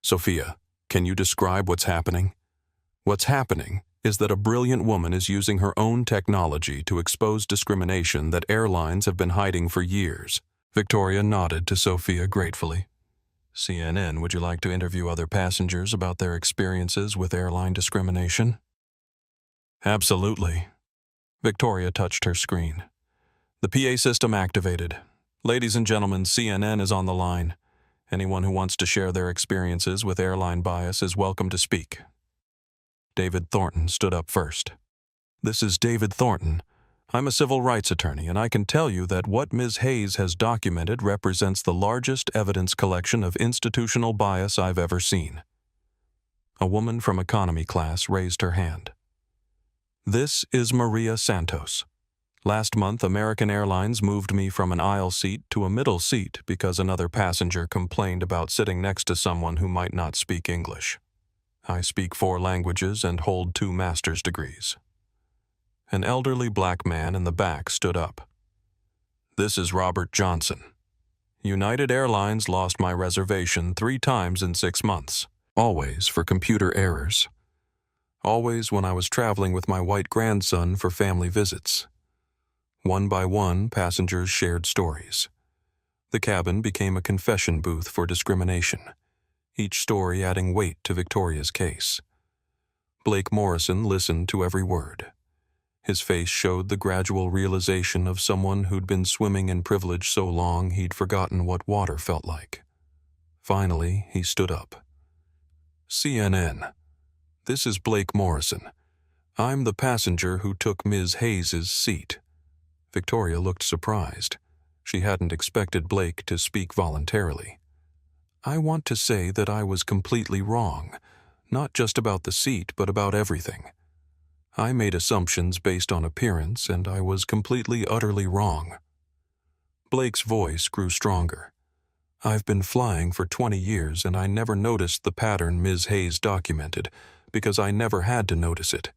Sophia, can you describe what's happening? What's happening is that a brilliant woman is using her own technology to expose discrimination that airlines have been hiding for years. Victoria nodded to Sophia gratefully. CNN, would you like to interview other passengers about their experiences with airline discrimination? Absolutely. Victoria touched her screen. The PA system activated. Ladies and gentlemen, CNN is on the line. Anyone who wants to share their experiences with airline bias is welcome to speak. David Thornton stood up first. This is David Thornton. I'm a civil rights attorney, and I can tell you that what Ms. Hayes has documented represents the largest evidence collection of institutional bias I've ever seen. A woman from economy class raised her hand. This is Maria Santos. Last month, American Airlines moved me from an aisle seat to a middle seat because another passenger complained about sitting next to someone who might not speak English. I speak 4 languages and hold 2 master's degrees. An elderly black man in the back stood up. This is Robert Johnson. United Airlines lost my reservation 3 times in 6 months, always for computer errors. Always when I was traveling with my white grandson for family visits. One by one, passengers shared stories. The cabin became a confession booth for discrimination, each story adding weight to Victoria's case. Blake Morrison listened to every word. His face showed the gradual realization of someone who'd been swimming in privilege so long he'd forgotten what water felt like. Finally, he stood up. CNN. This is Blake Morrison. I'm the passenger who took Ms. Hayes' seat. Victoria looked surprised. She hadn't expected Blake to speak voluntarily. I want to say that I was completely wrong, not just about the seat, but about everything. I made assumptions based on appearance, and I was completely, utterly wrong. Blake's voice grew stronger. I've been flying for 20 years, and I never noticed the pattern Ms. Hayes documented, because I never had to notice it.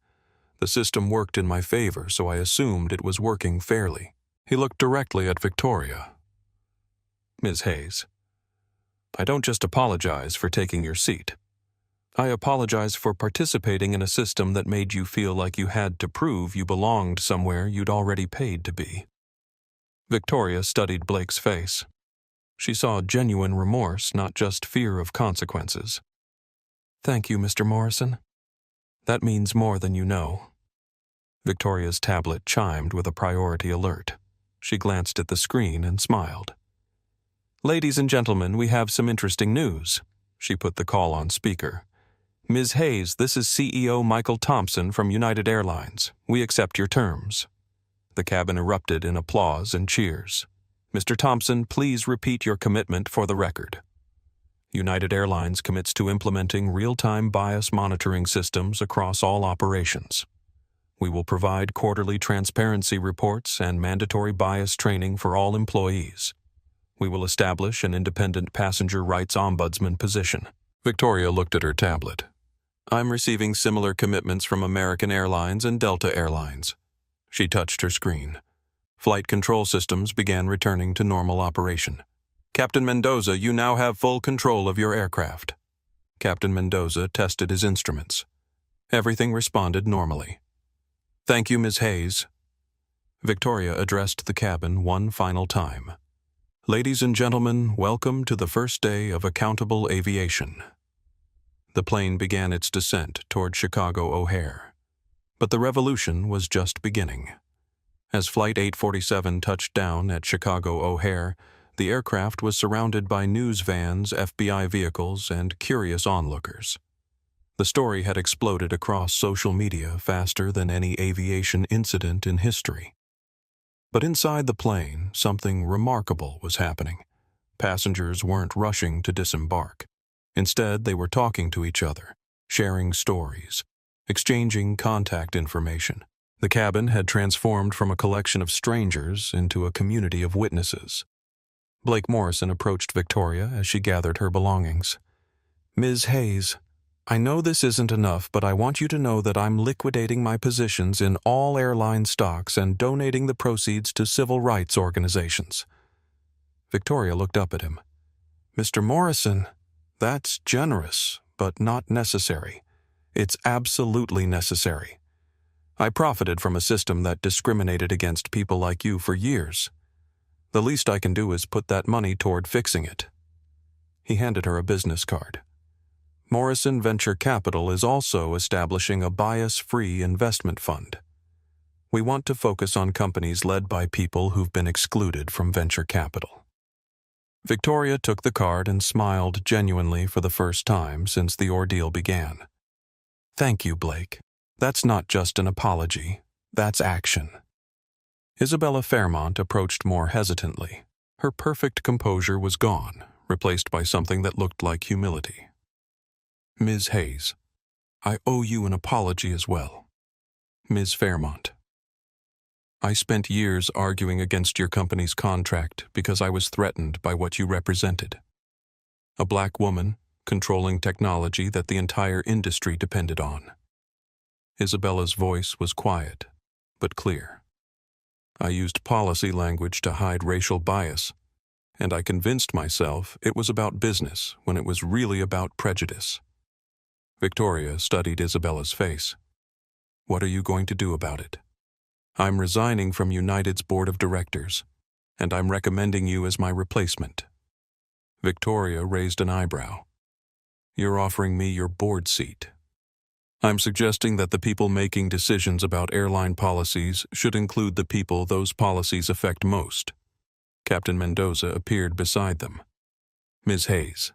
The system worked in my favor, so I assumed it was working fairly. He looked directly at Victoria. Ms. Hayes, I don't just apologize for taking your seat. I apologize for participating in a system that made you feel like you had to prove you belonged somewhere you'd already paid to be. Victoria studied Blake's face. She saw genuine remorse, not just fear of consequences. Thank you, Mr. Morrison. That means more than you know. Victoria's tablet chimed with a priority alert. She glanced at the screen and smiled. Ladies and gentlemen, we have some interesting news. She put the call on speaker. Ms. Hayes, this is CEO Michael Thompson from United Airlines. We accept your terms. The cabin erupted in applause and cheers. Mr. Thompson, please repeat your commitment for the record. United Airlines commits to implementing real-time bias monitoring systems across all operations. We will provide quarterly transparency reports and mandatory bias training for all employees. We will establish an independent passenger rights ombudsman position. Victoria looked at her tablet. I'm receiving similar commitments from American Airlines and Delta Airlines. She touched her screen. Flight control systems began returning to normal operation. Captain Mendoza, you now have full control of your aircraft. Captain Mendoza tested his instruments. Everything responded normally. Thank you, Ms. Hayes. Victoria addressed the cabin one final time. Ladies and gentlemen, welcome to the first day of accountable aviation. The plane began its descent toward Chicago O'Hare. But the revolution was just beginning. As Flight 847 touched down at Chicago O'Hare, the aircraft was surrounded by news vans, FBI vehicles, and curious onlookers. The story had exploded across social media faster than any aviation incident in history. But inside the plane, something remarkable was happening. Passengers weren't rushing to disembark. Instead, they were talking to each other, sharing stories, exchanging contact information. The cabin had transformed from a collection of strangers into a community of witnesses. Blake Morrison approached Victoria as she gathered her belongings. Ms. Hayes, I know this isn't enough, but I want you to know that I'm liquidating my positions in all airline stocks and donating the proceeds to civil rights organizations. Victoria looked up at him. Mr. Morrison, that's generous, but not necessary. It's absolutely necessary. I profited from a system that discriminated against people like you for years. The least I can do is put that money toward fixing it. He handed her a business card. Morrison Venture Capital is also establishing a bias-free investment fund. We want to focus on companies led by people who've been excluded from venture capital. Victoria took the card and smiled genuinely for the first time since the ordeal began. Thank you, Blake. That's not just an apology. That's action. Isabella Fairmont approached more hesitantly. Her perfect composure was gone, replaced by something that looked like humility. Ms. Hayes, I owe you an apology as well. Ms. Fairmont, I spent years arguing against your company's contract because I was threatened by what you represented. A black woman controlling technology that the entire industry depended on. Isabella's voice was quiet, but clear. I used policy language to hide racial bias, and I convinced myself it was about business when it was really about prejudice. Victoria studied Isabella's face. What are you going to do about it? I'm resigning from United's board of directors, and I'm recommending you as my replacement. Victoria raised an eyebrow. You're offering me your board seat. I'm suggesting that the people making decisions about airline policies should include the people those policies affect most. Captain Mendoza appeared beside them. Ms. Hayes,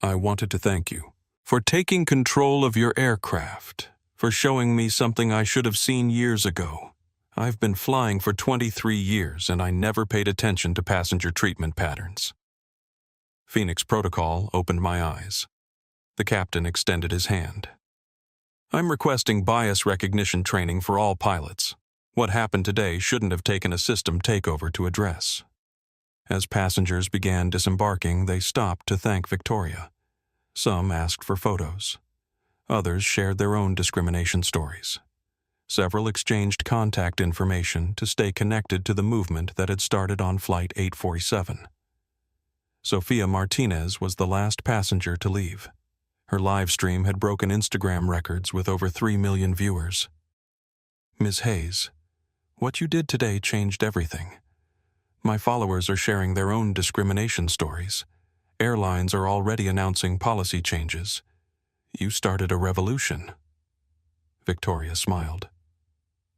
I wanted to thank you for taking control of your aircraft, for showing me something I should have seen years ago. I've been flying for 23 years and I never paid attention to passenger treatment patterns. Phoenix Protocol opened my eyes. The captain extended his hand. I'm requesting bias recognition training for all pilots. What happened today shouldn't have taken a system takeover to address. As passengers began disembarking, they stopped to thank Victoria. Some asked for photos. Others shared their own discrimination stories. Several exchanged contact information to stay connected to the movement that had started on Flight 847. Sophia Martinez was the last passenger to leave. Her live stream had broken Instagram records with over 3 million viewers. Ms. Hayes, what you did today changed everything. My followers are sharing their own discrimination stories. Airlines are already announcing policy changes. You started a revolution. Victoria smiled.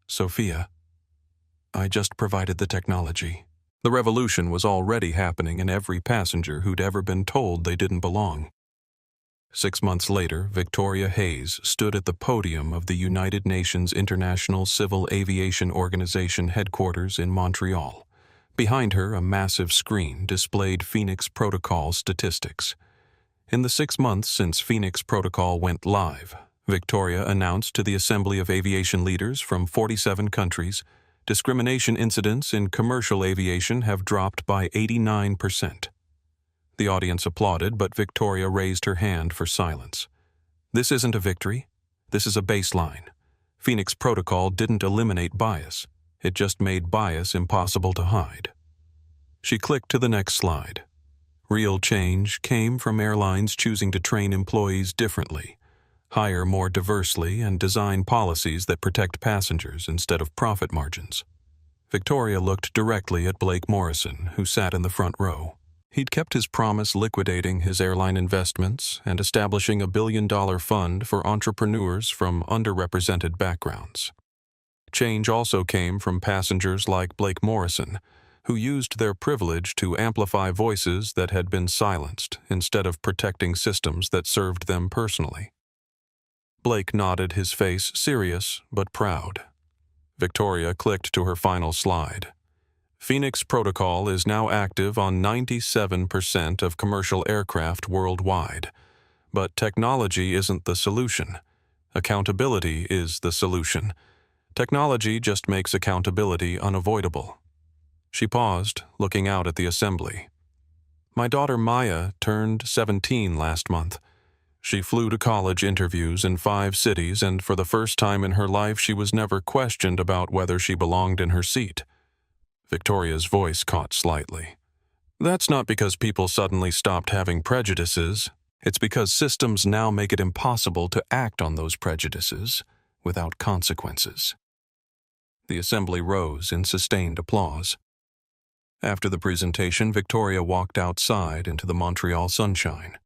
Sophia, I just provided the technology. The revolution was already happening in every passenger who'd ever been told they didn't belong. 6 months later, Victoria Hayes stood at the podium of the United Nations International Civil Aviation Organization headquarters in Montreal. Behind her, a massive screen displayed Phoenix Protocol statistics. In the 6 months since Phoenix Protocol went live, Victoria announced to the Assembly of Aviation Leaders from 47 countries Discrimination incidents in commercial aviation have dropped by 89%. The audience applauded, but Victoria raised her hand for silence. This isn't a victory. This is a baseline. Phoenix Protocol didn't eliminate bias. It just made bias impossible to hide. She clicked to the next slide. Real change came from airlines choosing to train employees differently, hire more diversely, and design policies that protect passengers instead of profit margins. Victoria looked directly at Blake Morrison, who sat in the front row. He'd kept his promise liquidating his airline investments and establishing a billion-dollar fund for entrepreneurs from underrepresented backgrounds. Change also came from passengers like Blake Morrison, who used their privilege to amplify voices that had been silenced instead of protecting systems that served them personally. Blake nodded, his face serious but proud. Victoria clicked to her final slide. Phoenix Protocol is now active on 97% of commercial aircraft worldwide. But technology isn't the solution. Accountability is the solution. Technology just makes accountability unavoidable. She paused, looking out at the assembly. My daughter Maya turned 17 last month. She flew to college interviews in 5 cities, and for the first time in her life she was never questioned about whether she belonged in her seat. Victoria's voice caught slightly. That's not because people suddenly stopped having prejudices. It's because systems now make it impossible to act on those prejudices without consequences. The assembly rose in sustained applause. After the presentation, Victoria walked outside into the Montreal sunshine.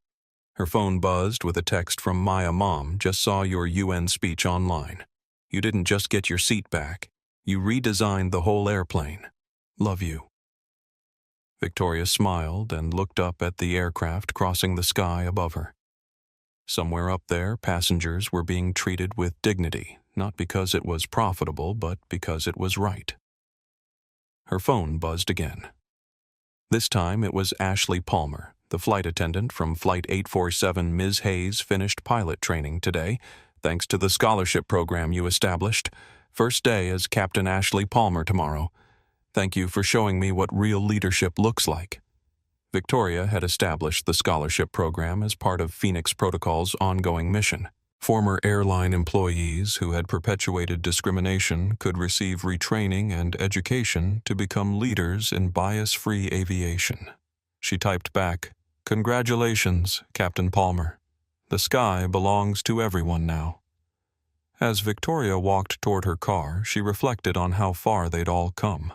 Her phone buzzed with a text from Maya. Mom, just saw your UN speech online. You didn't just get your seat back. You redesigned the whole airplane. Love you. Victoria smiled and looked up at the aircraft crossing the sky above her. Somewhere up there, passengers were being treated with dignity, not because it was profitable, but because it was right. Her phone buzzed again. This time it was Ashley Palmer, the flight attendant from Flight 847. Ms. Hayes finished pilot training today, thanks to the scholarship program you established. First day as Captain Ashley Palmer tomorrow. Thank you for showing me what real leadership looks like. Victoria had established the scholarship program as part of Phoenix Protocol's ongoing mission. Former airline employees who had perpetuated discrimination could receive retraining and education to become leaders in bias-free aviation. She typed back, "Congratulations, Captain Palmer. The sky belongs to everyone now." As Victoria walked toward her car, she reflected on how far they'd all come.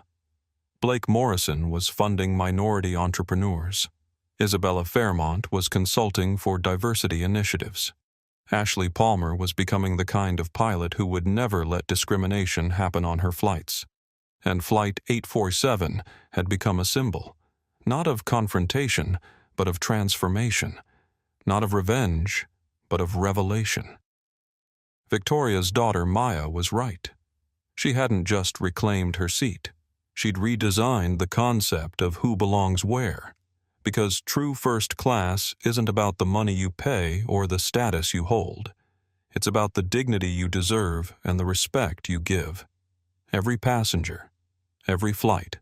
Blake Morrison was funding minority entrepreneurs. Isabella Fairmont was consulting for diversity initiatives. Ashley Palmer was becoming the kind of pilot who would never let discrimination happen on her flights. And Flight 847 had become a symbol, not of confrontation, but of transformation, not of revenge, but of revelation. Victoria's daughter Maya was right. She hadn't just reclaimed her seat. She'd redesigned the concept of who belongs where, because true first class isn't about the money you pay or the status you hold. It's about the dignity you deserve and the respect you give. Every passenger, every flight,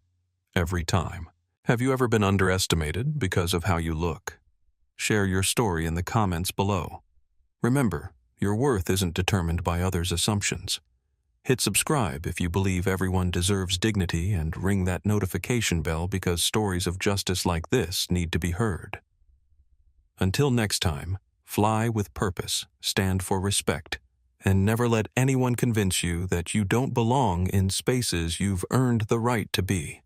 every time. Have you ever been underestimated because of how you look? Share your story in the comments below. Remember, your worth isn't determined by others' assumptions. Hit subscribe if you believe everyone deserves dignity, and ring that notification bell because stories of justice like this need to be heard. Until next time, fly with purpose, stand for respect, and never let anyone convince you that you don't belong in spaces you've earned the right to be.